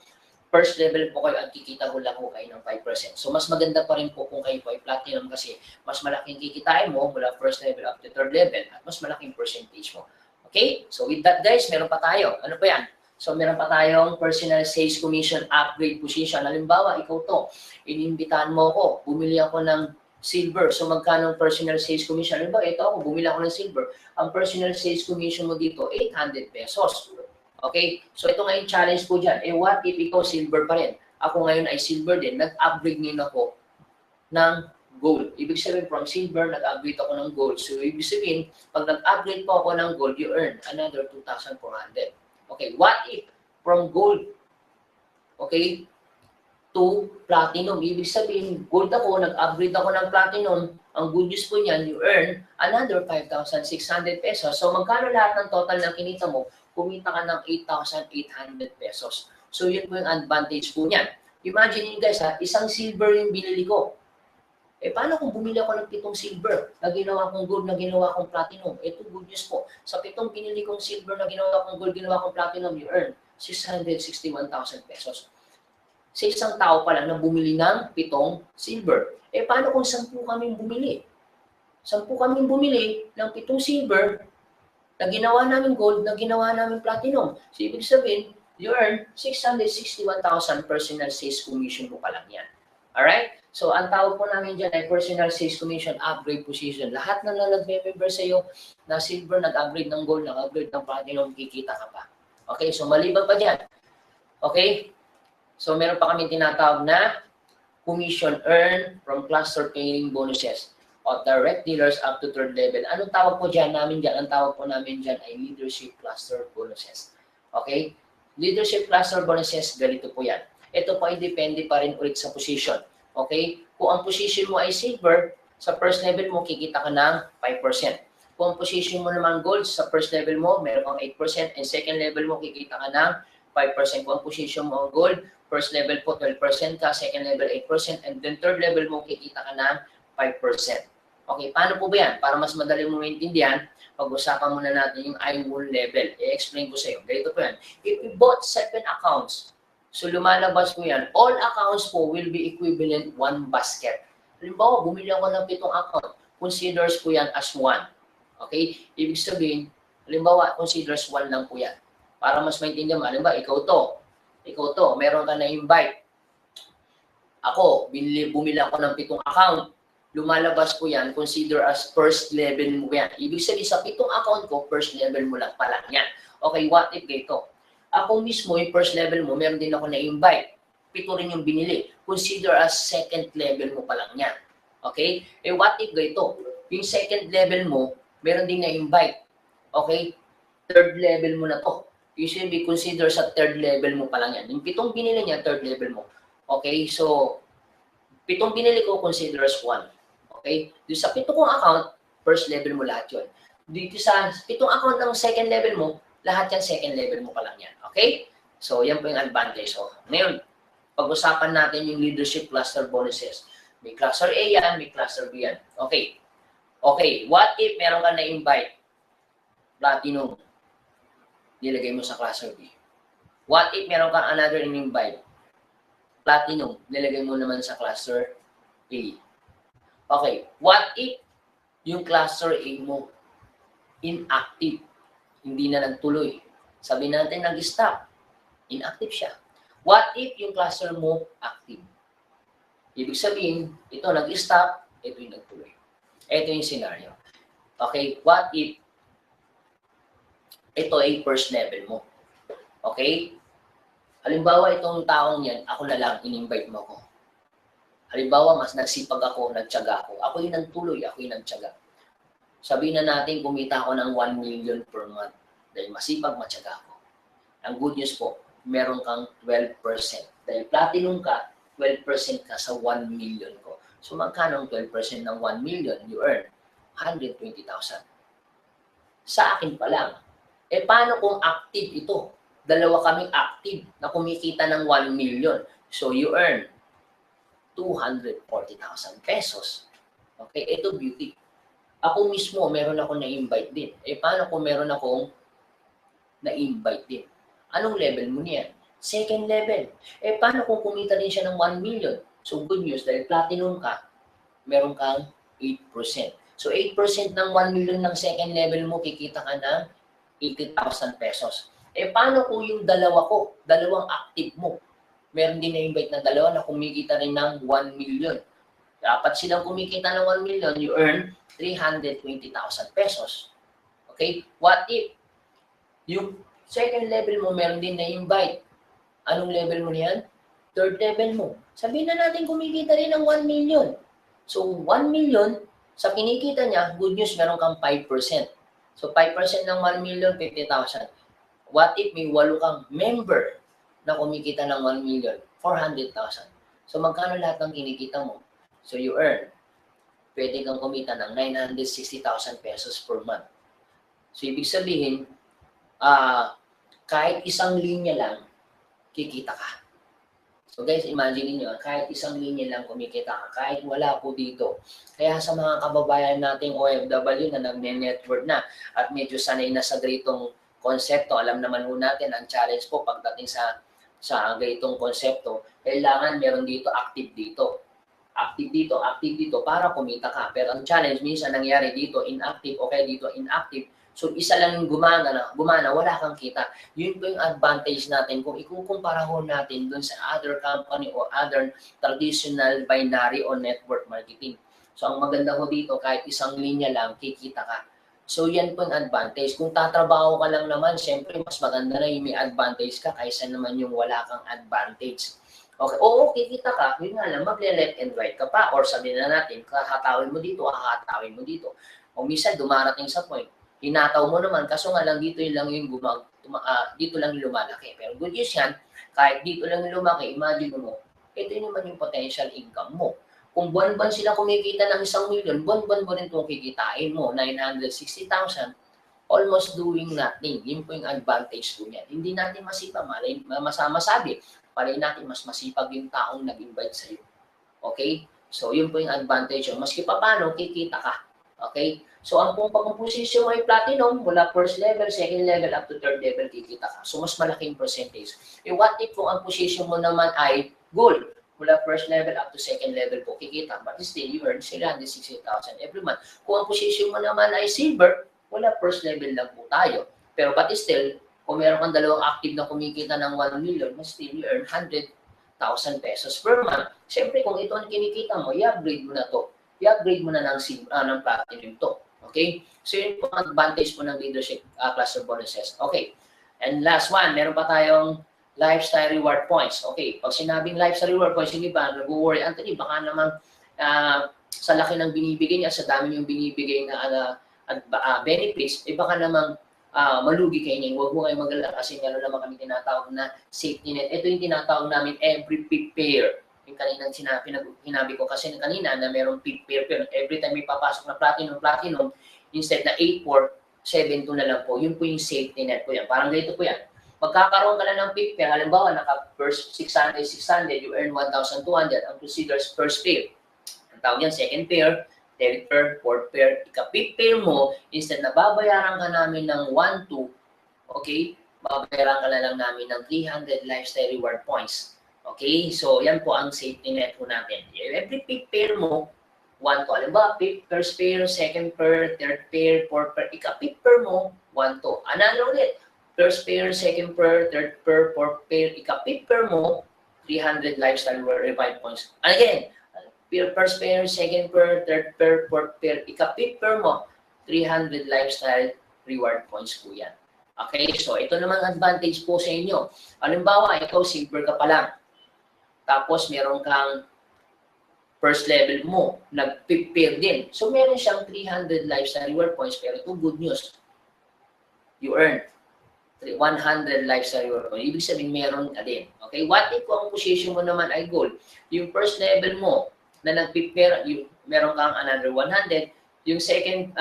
first level po kayo at kikita ko lang po kayo ng 5%. So, mas maganda pa rin po kung kayo po ay platinum kasi mas malaking kikitain mo mula first level up to third level at mas malaking percentage mo. Okay? So, with that guys, meron pa tayo. Ano pa yan? So, meron pa tayong personal sales commission upgrade position. Halimbawa, ikaw to, inimbitahan mo ako, bumili ako ng silver. So, magkano personal sales commission? Halimbawa, ito ako, bumili ako ng silver. Ang personal sales commission mo dito, 800 pesos. Okay? So, ito nga yung challenge po dyan. What if ikaw silver pa rin? Ako ngayon ay silver din. Nag-upgrade din ako ng gold. Ibig sabihin, from silver, nag-upgrade ako ng gold. So, ibig sabihin, pag nag-upgrade po ako ng gold, you earn another 2,400. Okay, what if from gold, okay, to platinum? Ibig sabihin, gold ako, nag-upgrade ako ng platinum. Ang good news po niyan, you earn another 5,600 pesos. So, magkano lahat ng total ng kinita mo? Kumita ka ng 8,800 pesos. So, yun po yung advantage po niyan. Imagine nyo guys, isang silver yung binili ko. Paano kung bumili ako ng 7 silver na ginawa kong gold, na ginawa kong platinum? Ito, good news po. Sa 7 binili kong silver na ginawa kong gold, ginawa kong platinum, you earn 661,000 pesos. Sa isang tao pa lang na bumili ng 7 silver. Paano kung 10 kaming bumili? 10 kaming bumili ng 7 silver na ginawa namin gold, na ginawa namin platinum. So, ibig sabihin, you earn 661,000 personal sales commission mo pa lang yan. Alright? So, ang tawag po namin dyan ay personal sales commission upgrade position. Lahat na nag-member sa iyo na silver, nag-upgrade ng gold, nag-upgrade ng platinum, kikita ka pa. Okay? So, maliban pa dyan. Okay? So, meron pa kami tinatawag na commission earned from cluster paying bonuses of direct dealers up to third level. Anong tawag po dyan namin dyan? Ang tawag po namin dyan ay leadership cluster bonuses. Okay? Leadership cluster bonuses, ganito po yan. Ito po ay depende pa rin ulit sa position. Okay? Kung ang position mo ay silver, sa first level mo, kikita ka ng 5%. Kung ang position mo naman gold, sa first level mo, meron kang 8%, and second level mo, kikita ka ng 5% po ang position mo ang gold. First level po, 12% ka. Second level, 8%. And then third level mo, kikita ka ng 5%. Okay, paano po ba yan? Para mas madali mo maintindihan, pag-usapan muna natin yung I1 level. I-explain ko sa iyo. Ganito po yan. If we bought 7 accounts, so lumalabas po yan, all accounts po will be equivalent 1 basket. Halimbawa, bumili ako ng 7 account. Considers po yan as 1. Okay? Ibig sabihin, halimbawa, considers 1 lang po yan. Para mas maintindihan mo, halimbawa, ikaw to, meron ka na-invite. Ako, bumili ako ng 7 account. Lumalabas po yan, consider as first level mo yan. Ibig sabihin, sa 7 account ko, first level mo lang pala yan. Okay, what if ganito? Ako mismo, yung first level mo, meron din ako na-invite. 7 rin yung binili. Consider as second level mo pa lang yan. Okay? What if ganito? Yung second level mo, meron din na-invite. Okay? Third level mo na to. Usually, consider sa third level mo pa lang yan. Yung 7 binili niya, third level mo. Okay? So, 7 binili ko, consider as 1. Okay? Dito sa 7 kong account, first level mo lahat yun. Dito sa 7 account ng second level mo, lahat yan second level mo pa lang yan. Okay? So, yan po yung advantage. So, ngayon, pag-usapan natin yung leadership cluster bonuses. May cluster A yan, may cluster B yan. Okay. Okay, what if meron ka na-invite? Platinum. Nilagay mo sa cluster B. What if meron ka another in-invite? Platinum. Nilagay mo naman sa cluster A. Okay, what if yung cluster A mo inactive? Hindi na nagtuloy. Sabi natin nag-stop. Inactive siya. What if yung cluster mo active? Ibig sabihin, ito nag-stop, ito yung nagtuloy. Ito yung scenario. Okay, what if ito ay first level mo? Okay? Halimbawa, itong taong yan, ako na lang, in-invite mo ko. Halimbawa, mas nagsipag ako, nagtiyaga ako. Ako yung nagtuloy, ako yung nagtiyaga. Sabihin na natin, kumita ako ng 1 million per month. Dahil masipag, matyaga ako. Ang good news po, meron kang 12%. Dahil platinum ka, 12% ka sa 1 million ko. So, magkano ang 12% ng 1 million? You earn 120,000. Sa akin pa lang. Paano kung active ito? Dalawa kaming active na kumikita ng 1 million. So, you earn 240,000 pesos. Okay, ito beauty. Ako mismo, meron ako na-invite din. Paano kung meron akong na-invite din? Anong level mo niyan? Second level. Paano kung kumita din siya ng 1 million? So, good news, dahil platinum ka, meron kang 8%. So, 8% ng 1 million ng second level mo, kikita ka ng 80,000 pesos. Paano kung yung dalawang active mo, meron din na-invite na dalawa na kumikita rin ng 1 million. Dapat silang kumikita ng 1 million, you earn 320,000 pesos. Okay? What if yung second level mo meron din na-invite? Anong level mo niyan? Third level mo. Sabihin na natin kumikita rin ng 1 million. So, 1 million, sa kinikita niya, good news, meron kang 5%. So, 5% ng 1 million, 50,000. What if may 8 kang member na kumikita ng 1 million, 400,000. So, magkano lahat ng kinikita mo? So, you earn, pwede kang kumita ng 960,000 pesos per month. So, ibig sabihin, kahit isang linya lang, kikita ka. So, guys, imagine niyo, kahit isang linya lang kumikita ka, kahit wala po dito. Kaya sa mga kababayan nating OFW na nagne-network na at medyo sanay na sa ganitong konsepto, alam naman po natin ang challenge po pagdating sa ganitong konsepto, kailangan meron dito, active dito. Active dito para kumita ka. Pero ang challenge minsan nangyari dito, inactive, okay dito, inactive. So, isa lang yung gumana, wala kang kita. Yun po yung advantage natin kung ikukumpara ho natin dun sa other company o other traditional binary o network marketing. So, ang maganda ho dito, kahit isang linya lang, kikita ka. So, yan po yung advantage. Kung tatrabaho ka lang naman, syempre, mas maganda na yung may advantage ka kaysa naman yung wala kang advantage. Okay, oo, kikita ka, yun nga lang, magle-left and right ka pa. Or sabihin na natin, hahatawin mo dito, hahatawin mo dito. O minsan, dumarating sa point, hinataw mo naman, kaso nga lang dito lang yung dito lang yung lumalaki. Pero good news yan, kahit dito lang yung lumaki, imagine mo, ito yun naman yung potential income mo. Kung buwan-buwan sila kumikita ng 1 million, buwan-buwan mo rin itong kikitain mo, 960,000. almost doing nothing. Yun po yung advantage po niyan. Hindi natin masipag, masabi. Palay natin mas masipag yung taong nag-invite sa'yo. Okay? So, yun po yung advantage. Maski pa paano, kikita ka. Okay? So, ang pag-position mo ay platinum, mula first level, second level, up to third level, kikita ka. So, mas malaking percentage. What if kung ang position mo naman ay gold, mula first level up to second level po, kikita. But still, you earn 360,000 every month. Kung ang position mo naman ay silver, wala first level lang po tayo. Pero but still, kung meron kang dalawang active na kumikita ng 1 million, mas still you earn 100,000 pesos per month. Siyempre, kung ito ang kinikita mo, i-upgrade mo na to. I-upgrade mo na ng platinum to. Okay? So, yun po ang advantage po ng leadership cluster bonuses. Okay. And last one, meron pa tayong lifestyle reward points. Okay. Pag sinabing lifestyle reward points, hindi ba, nag-worry, Anthony, baka naman sa laki ng binibigay niya, sa dami yung binibigay na benefits, baka namang malugi kayo niya. Huwag mo kayo mag-alala kasi meron naman kami tinatawag na safety net. Ito yung tinatawag namin every pick pair. Yung kaninang sinabi ko kasi kanina na merong pick pair. Pero every time may papasok na platinum, instead na 8-4, 7-2 na lang po. Yun po yung safety net po yan. Parang ganito po yan. Magkakaroon ka na ng pick pair. Halimbawa, naka-first 600, you earn 1,200. Ang considers first pair. Ang tawag yan, second pair, third pair, fourth pair, ika-pick pair mo, instead na babayaran ka namin ng 1-2, okay, babayaran ka na lang namin ng 300 lifestyle reward points. Okay, so yan po ang safety net po natin. Every pick pair mo, 1-2. Halimbawa, first pair, second pair, third pair, fourth pair, ika-pick pair mo, 1-2. Another ulit, first pair, second pair, third pair, fourth pair, ika-pick pair mo, 300 lifestyle reward points. And again, first pair, second pair, third pair, fourth pair, ika-pick pair mo, 300 lifestyle reward points po yan. Okay, so ito namang advantage po sa inyo. Halimbawa, ikaw silver ka pa lang. Tapos meron kang first level mo, nag-pick pair din. So meron siyang 300 lifestyle reward points, pero ito good news. You earn 100 lifestyle reward points. Ibig sabihin meron ka din. Okay, what if kung ang position mo naman ay gold? Yung first level mo, na nag-pick-pair, meron kang another 100. Yung second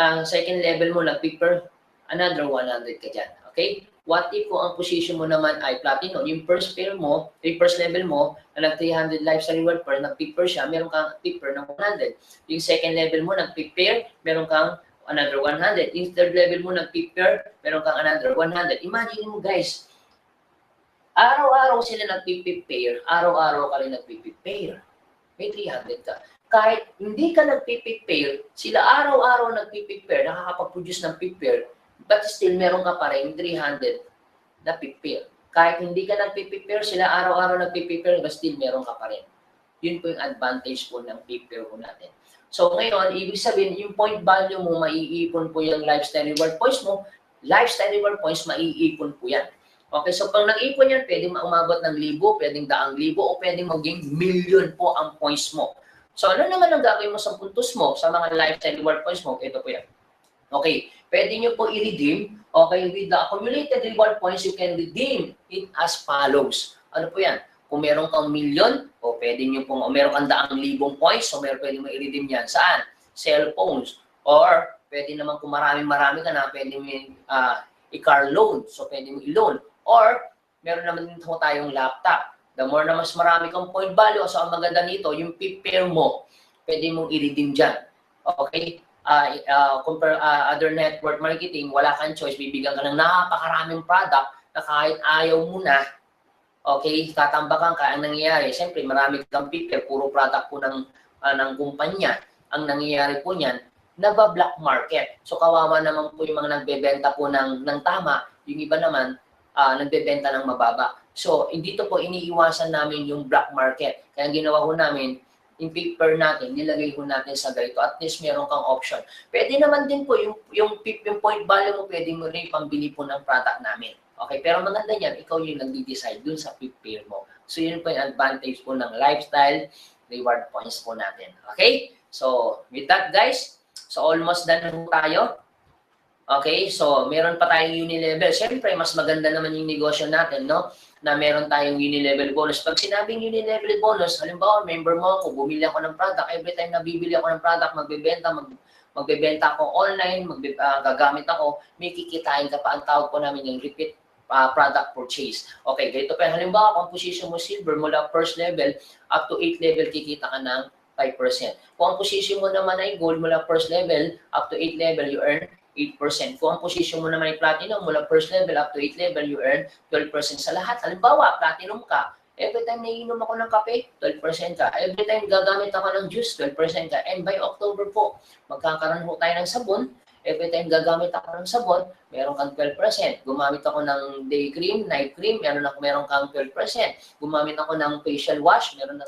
level mo, nag-pick-pair, another 100 ka dyan. Okay? What if kung ang position mo naman ay platinum, yung first pair mo, yung first level mo, na nag-300 lifestyle reward pair, nag-pick-pair siya, meron kang pick-pair ng 100. Yung second level mo, nag-pick-pair, meron kang another 100. Yung third level mo, nag-pick-pair, meron kang another 100. Imagine mo guys, araw-araw sila nag-pick-pair, araw-araw ka rin nag-pick-pair. May 300 ka. Kahit hindi ka nag-pick pair, sila araw-araw nag-pick pair, nakakapag-produce ng pick pair, but still meron ka pa rin 300 na pick pair. Kahit hindi ka nag-pick pair, sila araw-araw nag-pick pair, but still meron ka pa rin. Yun po yung advantage po ng pick pair po natin. So ngayon, ibig sabihin, yung point value mo, maiipon po yung lifestyle reward points mo, lifestyle reward points, maiipon po yan. Okay, so pag nag-ipon yan, pwedeng umabot ng 1,000, pwedeng 100,000, o pwedeng maging million po ang points mo. So ano naman ang gagawin mo sa puntos mo, sa mga lifestyle reward points mo? Ito po yan. Okay, pwede nyo po i-redeem. Okay, with the accumulated reward points, you can redeem it as follows. Ano po yan? Kung meron kang million, o pwede nyo pong, o meron kang 100,000 points, so pwede mo i-redeem yan. Saan? Cellphones. Or pwede naman kung marami ka na, pwede mo i-car loan. So pwede mo i-loan. Or, meron naman din tayong laptop. The more na mas marami kang point value, so ang maganda nito, yung pick pair mo, pwede mong i-redeem dyan. Okay? Compare other network marketing, wala kang choice, bibigyan ka ng napakaraming product na kahit ayaw mo na, okay, tatambakan ka, ang nangyayari, siyempre marami kang pick pair, puro product po ng kumpanya. Ang nangyayari po niyan, naba-black market. So kawawa naman po yung mga nagbebenta po ng tama, yung iba naman, nagbebenta ng mababa. So, dito po iniiwasan namin yung black market. Kaya ginawa ko namin, yung pick pair natin, nilagay ko natin sa ganito. At least meron kang option. Pwede naman din po, yung point value mo, pwede mo rin pambili po ng product namin. Okay, pero maganda yan, ikaw yung nagdi-decide dun sa pick pair mo. So, yun po yung advantage po ng lifestyle reward points po natin. Okay? So, with that guys, so almost done na tayo. Okay, so meron pa tayong uni-level. Siyempre, mas maganda naman yung negosyo natin, no? Na meron tayong uni-level bonus. Pag sinabing uni-level bonus, halimbawa, member mo ako, bumili ako ng product, every time na bibili ako ng product, magbebenta, magbebenta ako online, gagamit ako, may kikitain ka pa. Ang tawag po namin yung repeat product purchase. Okay, ganito pa. Halimbawa, kung position mo silver mula first level up to 8 level, kikita ka ng 5%. Kung ang position mo naman ay gold mula first level up to 8 level, you earn 8%. Kung ang position mo naman ay platinum mula first level up to 8 level, you earn 12% sa lahat. Halimbawa, platinum ka, every time naiinom ako ng kape, 12% ka. Every time gagamit ako ng juice, 12% ka. And by October po, magkakaroon po tayo ng sabon. Every time gagamit ako ng sabon, meron kang 12%. Gumamit ako ng day cream, night cream, meron kang 12%. Gumamit ako ng facial wash, meron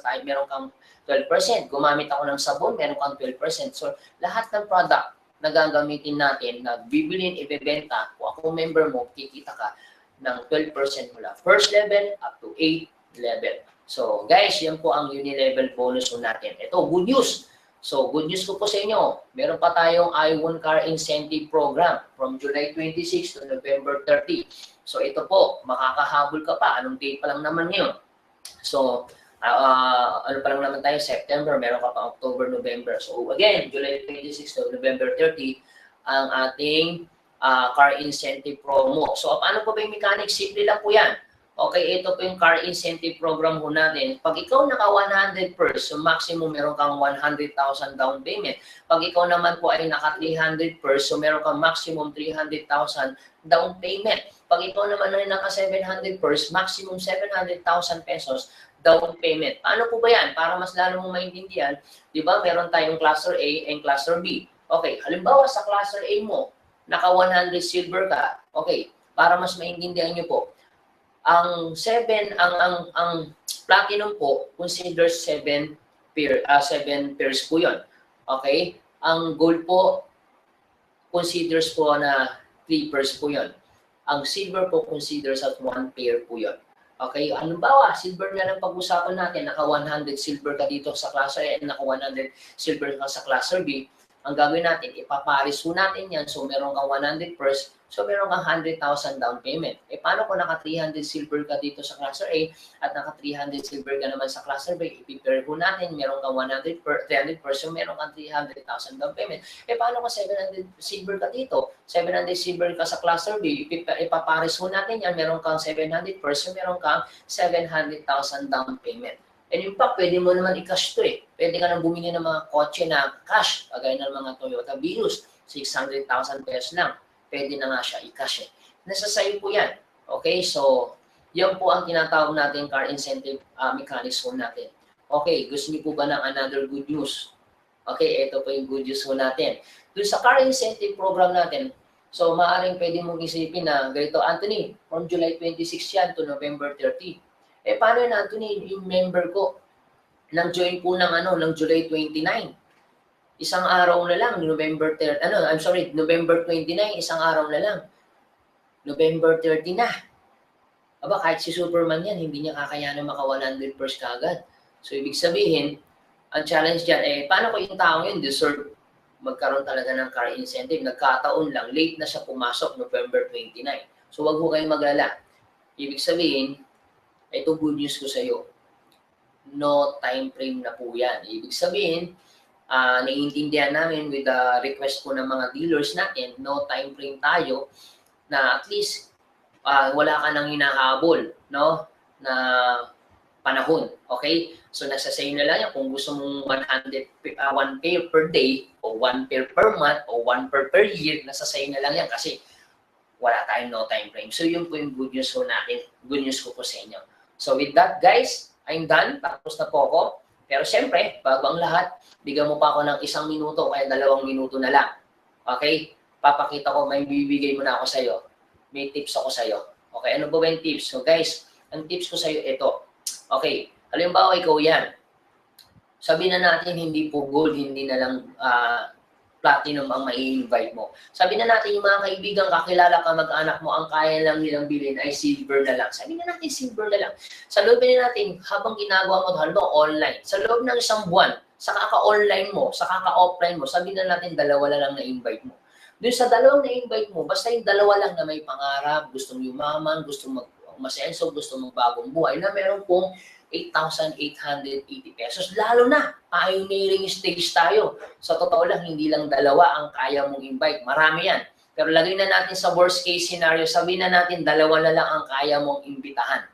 kang 12%. Gumamit ako ng sabon, meron kang 12%. So, lahat ng product na gagamitin natin, na bibilin, ibebenta, kung ako member mo, kikita ka ng 12% mula first level up to 8 level. So, guys, yan po ang uni-level bonus po natin. Ito, good news. So, good news ko po sa inyo, meron pa tayong I-1 Car Incentive Program from July 26 to November 30. So, ito po, makakahabol ka pa. Anong date pa lang naman yun? So, ano pa lang naman tayo, September, meron ka pa October, November. So, again, July 26 to November 30, ang ating car incentive promo. So, paano po ba yung mechanics? Simple lang po yan. Okay, ito po yung car incentive program ho natin. Pag ikaw naka 100 so maximum meron kang 100,000 down payment. Pag ikaw naman po ay naka 300 so meron kang maximum 300,000 down payment. Pag ikaw naman ay naka 700 maximum 700,000 pesos down payment. Paano po ba yan? Para mas lalo mong maintindihan, di ba meron tayong cluster A and cluster B. Okay, halimbawa sa cluster A mo, naka 100 silver ka. Okay, para mas maintindihan nyo po, ang platinum po considers 7 pairs po 'yon. Okay? Ang gold po considers po na 3 pairs po 'yon. Ang silver po considers at 1 pair po 'yon. Okay? Halimbawa, silver na lang pag-usapan natin, naka 100 silver ka dito sa cluster A, naka 100 silver ka sa cluster B. Ang gagawin natin, ipaparis po natin yan. So, meron kang 100 pairs. So, meron kang 100,000 down payment. Eh, paano kung naka 300 silver ka dito sa cluster A at naka 300 silver ka naman sa cluster B? Ipipair po natin, meron kang 300 pairs. So, meron kang 300,000 down payment. Eh, paano kung 700 silver ka dito? 700 silver ka sa cluster B. Ipaparis po natin yan. Meron kang 700 pairs. So, meron kang 700,000 down payment. And in fact, pwede mo naman i-cash ito eh. Pwede ka nang bumili ng mga kotse na cash, kagaya ng mga Toyota Vios, 600,000 pesos lang. Pwede na nga siya i-cash eh. Nasa sayo po yan. Okay, so yan po ang tinatawag natin car incentive mechanics po natin. Okay, gusto niyo po ba ng another good news? Okay, ito po yung good news po natin. Doon sa car incentive program natin, so maaaring pwede mong isipin na ganito, Anthony, from July 26 yan to November 30. Eh, paano yun, Anthony, yung member ko, nag-join po ng July 29. Isang araw na lang, November 29, isang araw na lang. November 30 na. Aba, kahit si Superman yan, hindi niya kakayanan maka 100 pairs kaagad. So, ibig sabihin, ang challenge dyan, eh, paano ko yung taong yun deserve magkaroon talaga ng car incentive? Nagkataon lang, late na siya pumasok, November 29. So, wag mo kayong maglala. Ibig sabihin, ito good news ko sa iyo. No time frame na po yan. Ibig sabihin, naiintindihan namin with the request po ng mga dealers natin, no time frame tayo na at least wala ka nang hinahabol, no? Na panahon. Okay? So, nasa sa'yo na lang yan. Kung gusto mong 1 pair per day o 1 pair per month o 1 pair per year, nasa sa'yo na lang yan kasi wala tayong no time frame. So, yun po yung good news ko natin. Good news ko po sa inyo. So with that, guys, I'm done. Tapos na po ako. Pero siyempre, bago ang lahat, bigyan mo pa ako ng 1 minuto o kaya 2 minuto na lang. Okay? Papakita ko, may bibigay mo na ako sa'yo. May tips ako sa'yo. Okay, ano ba yung tips? So guys, ang tips ko sa'yo, ito. Okay, halimbawa ikaw yan. Sabihin na natin, hindi po gold, hindi na lang platinum ang mai-invite mo. Sabi na natin yung mga kaibigan, kakilala ka, mag-anak mo, ang kaya lang nilang bilhin ay silver na lang. Sabi na natin silver na lang. Sa loob na natin, habang ginagawa mo, halimbawa online, sa loob ng 1 buwan, sa kaka-online mo, sa kaka-offline mo, sabi na natin 2 na lang na-invite mo. Doon sa 2 na-invite mo, basta yung 2 lang na may pangarap, gustong yumaman, gustong masenso, gustong magbagong buhay, na meron pong 8,880 pesos. Lalo na, pioneering stage tayo. Sa totoo lang, hindi lang dalawa ang kaya mong invite. Marami yan. Pero lagay na natin sa worst case scenario, sabihin na natin dalawa na lang ang kaya mong imbitahan.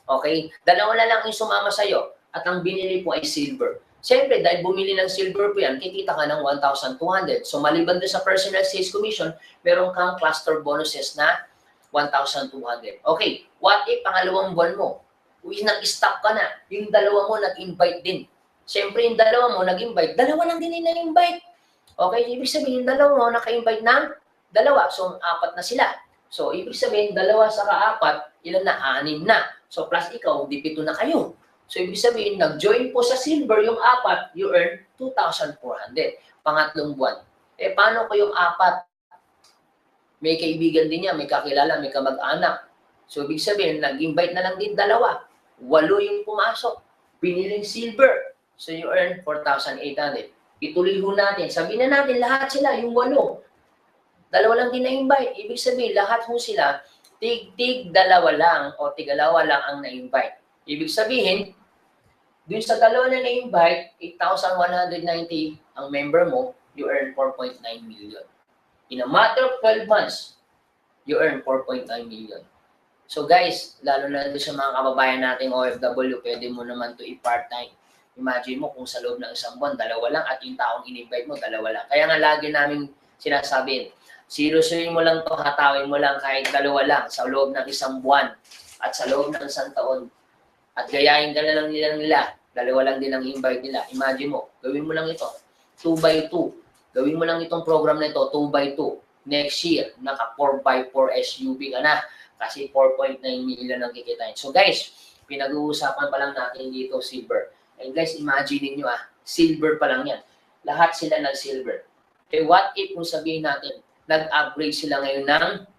Okay? Dalawa na lang yung sumama sa'yo at ang binili po ay silver. Siyempre, dahil bumili ng silver po yan, kikita ka ng 1,200. So, maliban doon sa personal sales commission, meron kang cluster bonuses na 1,200. Okay, what if pangalawang buwan mo, nag-stop ka na, yung dalawa mo nag-invite din. Siyempre, yung dalawa mo nag-invite, dalawa lang din na-invite. Okay, ibig sabihin, yung dalawa mo naka-invite ng dalawa. So, 4 na sila. So, ibig sabihin, dalawa sa ka-4, ilan na? 6 na. So, plus ikaw, di 7 na kayo. So, ibig sabihin, nag-join po sa silver yung 4, you earn 2,400. Pangatlong buwan. Eh, paano ko yung 4? May kaibigan din niya, may kakilala, may kamag-anak. So, ibig sabihin, nag-invite na lang din dalawa. 8 yung pumasok. Piniling silver. So, you earn 4,800. Ituloy ho natin. Sabihin na natin, lahat sila, yung 8. Dalawa lang din na-invite. Ibig sabihin, lahat ho sila, tig-tig dalawa lang o tig-alawa lang ang na-invite. Ibig sabihin, dun sa dalawa na na-invite, 8,190 ang member mo, you earn 4.9 million. In a matter of 12 months, you earn 4.9 million. So guys, lalo na doon sa mga kababayan nating OFW, pwede mo naman to i-part-time. Imagine mo kung sa loob ng isang buwan, dalawa lang at yung taong in-invite mo, dalawa lang. Kaya nga lagi namin sinasabihin, seryosoyin mo lang to, hatawin mo lang kahit dalawa lang sa loob ng isang buwan at sa loob ng isang taon. At gayahin ka na lang nila, dalawa lang din ang invite nila. Imagine mo, gawin mo lang ito, 2x2. Gawin mo lang itong program na ito, 2x2. Next year, naka 4x4 SUV ka na kasi 4.9 million ang kikitain. So guys, pinag-uusapan pa lang natin dito silver. And guys, imagine niyo silver pa lang yan. Lahat sila ng silver. Eh what if kung sabihin natin, nag-upgrade sila ngayon ng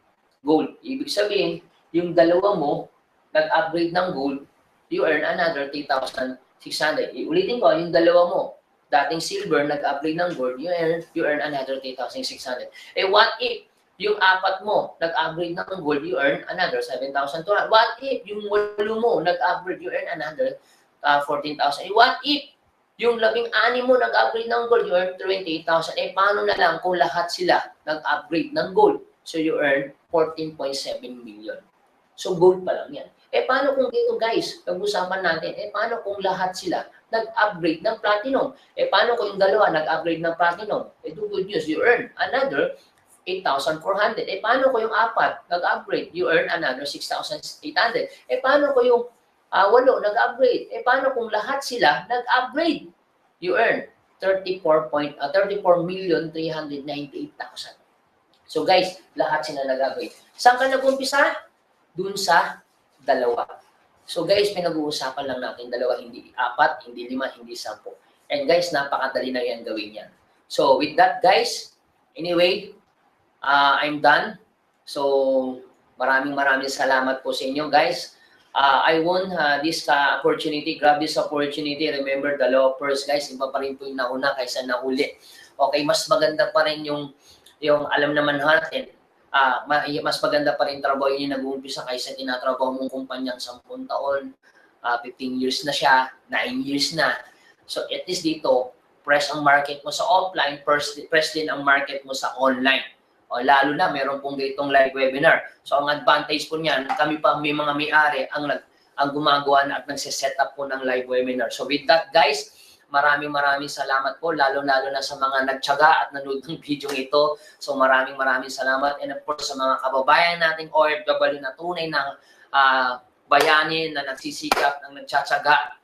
gold. Ibig sabihin, yung dalawa mo, nag-upgrade ng gold, you earn another 3,600. Ulitin ko, yung dalawa mo, dating silver, nag-upgrade ng gold, you earn another 3,600. Eh, what if yung 4 mo, nag-upgrade ng gold, you earn another 7,200. What if yung 8 mo, nag-upgrade, you earn another 14,000. Eh, what if yung 16 mo, nag-upgrade ng gold, you earn 28,000. Eh, paano na lang kung lahat sila nag-upgrade ng gold? So, you earn 14.7 million. So, gold pa lang yan. Eh, paano kung dito, guys, pag-usapan natin, eh, paano kung lahat sila nag-upgrade ng platinum? Eh, paano kung yung dalawa nag-upgrade ng platinum? Eh, do good news, you earn another 8,400. Eh, paano kung yung 4 nag-upgrade? You earn another 6,800. Eh, paano kung yung 8 nag-upgrade? Eh, paano kung lahat sila nag-upgrade? You earn 34,398,000. So, guys, lahat sila nag-upgrade. Saan ka nag-umpisa? Dun sa dalawa. So guys, pinag-uusapan lang natin dalawa, hindi 4, hindi 5, hindi 10. And guys, napakadali na yan gawin yan. So with that guys, anyway, I'm done. So maraming salamat po sa inyo guys. I won this opportunity, grab this opportunity. Remember the law first guys, iba pa rin po yung nauna kaysa nahuli. Okay, mas maganda pa rin yung alam naman natin, mas maganda pa rin trabaho yung nag-uumpisa kaysa tinatrabaho mong kumpanyang 10 taon, 15 years na siya, 9 years na. So at least dito, press ang market mo sa offline, press din ang market mo sa online. O, lalo na, meron pong ganitong live webinar. So ang advantage po niyan, kami pa may mga may-ari ang gumagawa na at nagsiset up po ng live webinar. So with that guys, maraming salamat po, lalo-lalo na sa mga nagtiyaga at nanood ng video ito. So maraming salamat. And of course, sa mga kababayan nating OFW na tunay ng bayani na nagsisikap, ng nagtsatsaga.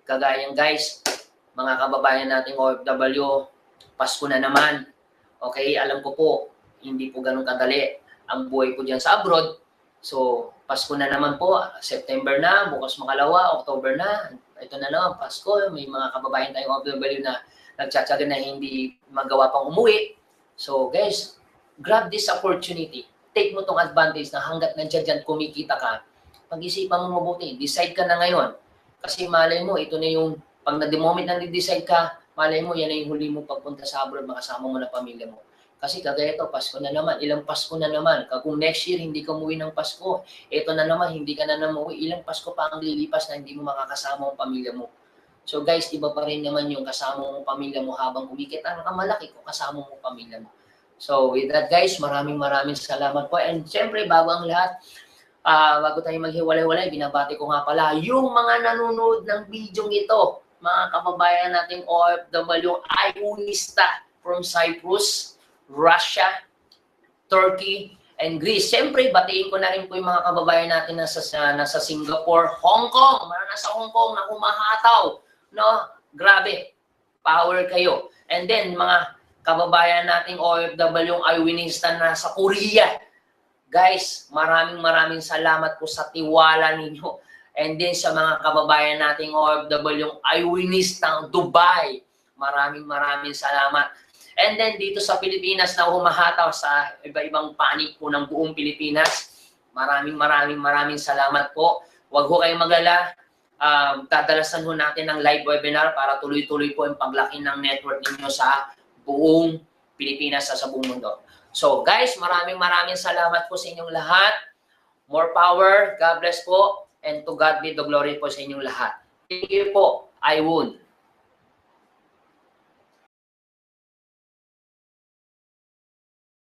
Kagayang guys, mga kababayan nating OFW, Pasko na naman. Okay, alam ko po, hindi po ganun kadali ang buhay ko dyan sa abroad. So, Pasko na naman po, September na, bukas makalawa, October na. Ito na naman, Pasko, may mga kababayan tayong OFW na nagtsatsaga na hindi magawa pang umuwi. So guys, grab this opportunity. Take mo tong advantage na hanggat nandiyan dyan kumikita ka, pag-isipan mo mabuti, decide ka na ngayon. Kasi malay mo, ito na yung, pag na the moment na decide ka, malay mo, yan na yung huli mo pagpunta sa abroad, makasama mo na pamilya mo. Kasi kagaya ito, Pasko na naman, ilang Pasko na naman. Kung next year hindi ka umuwi ng Pasko, ito na naman, hindi ka na umuwi, ilang Pasko pa ang lilipas na hindi mo makakasama ang pamilya mo. So guys, iba pa rin naman yung kasama mo pamilya mo habang kumikita ka malaki kung kasama mo pamilya mo. So with that guys, maraming salamat po. And syempre, bago ang lahat, bago tayo maghiwalay-walay, binabati ko nga pala yung mga nanonood ng video ito, mga kababayan nating OFW, Ionista from Cyprus, Russia, Turkey, and Greece. Siyempre, batiin ko na rin po yung mga kababayan natin nasa Singapore, Hong Kong, mga nasa Hong Kong na kumahataw, no? Grabe, power kayo. And then, mga kababayan nating OFW, Ionista na sa Korea. Guys, maraming salamat po sa tiwala ninyo. And then sa mga kababayan nating OFW, Ionista ng Dubai, maraming salamat. And then dito sa Pilipinas na humahataw sa iba-ibang panig po ng buong Pilipinas, maraming salamat po. Huwag ho kayong magalala. Dadalasan ho natin ng live webinar para tuloy-tuloy po ang paglaki ng network ninyo sa buong Pilipinas sa buong mundo. So guys, maraming salamat po sa inyong lahat. More power, God bless po, and to God be the glory po sa inyong lahat. Thank you po, I would.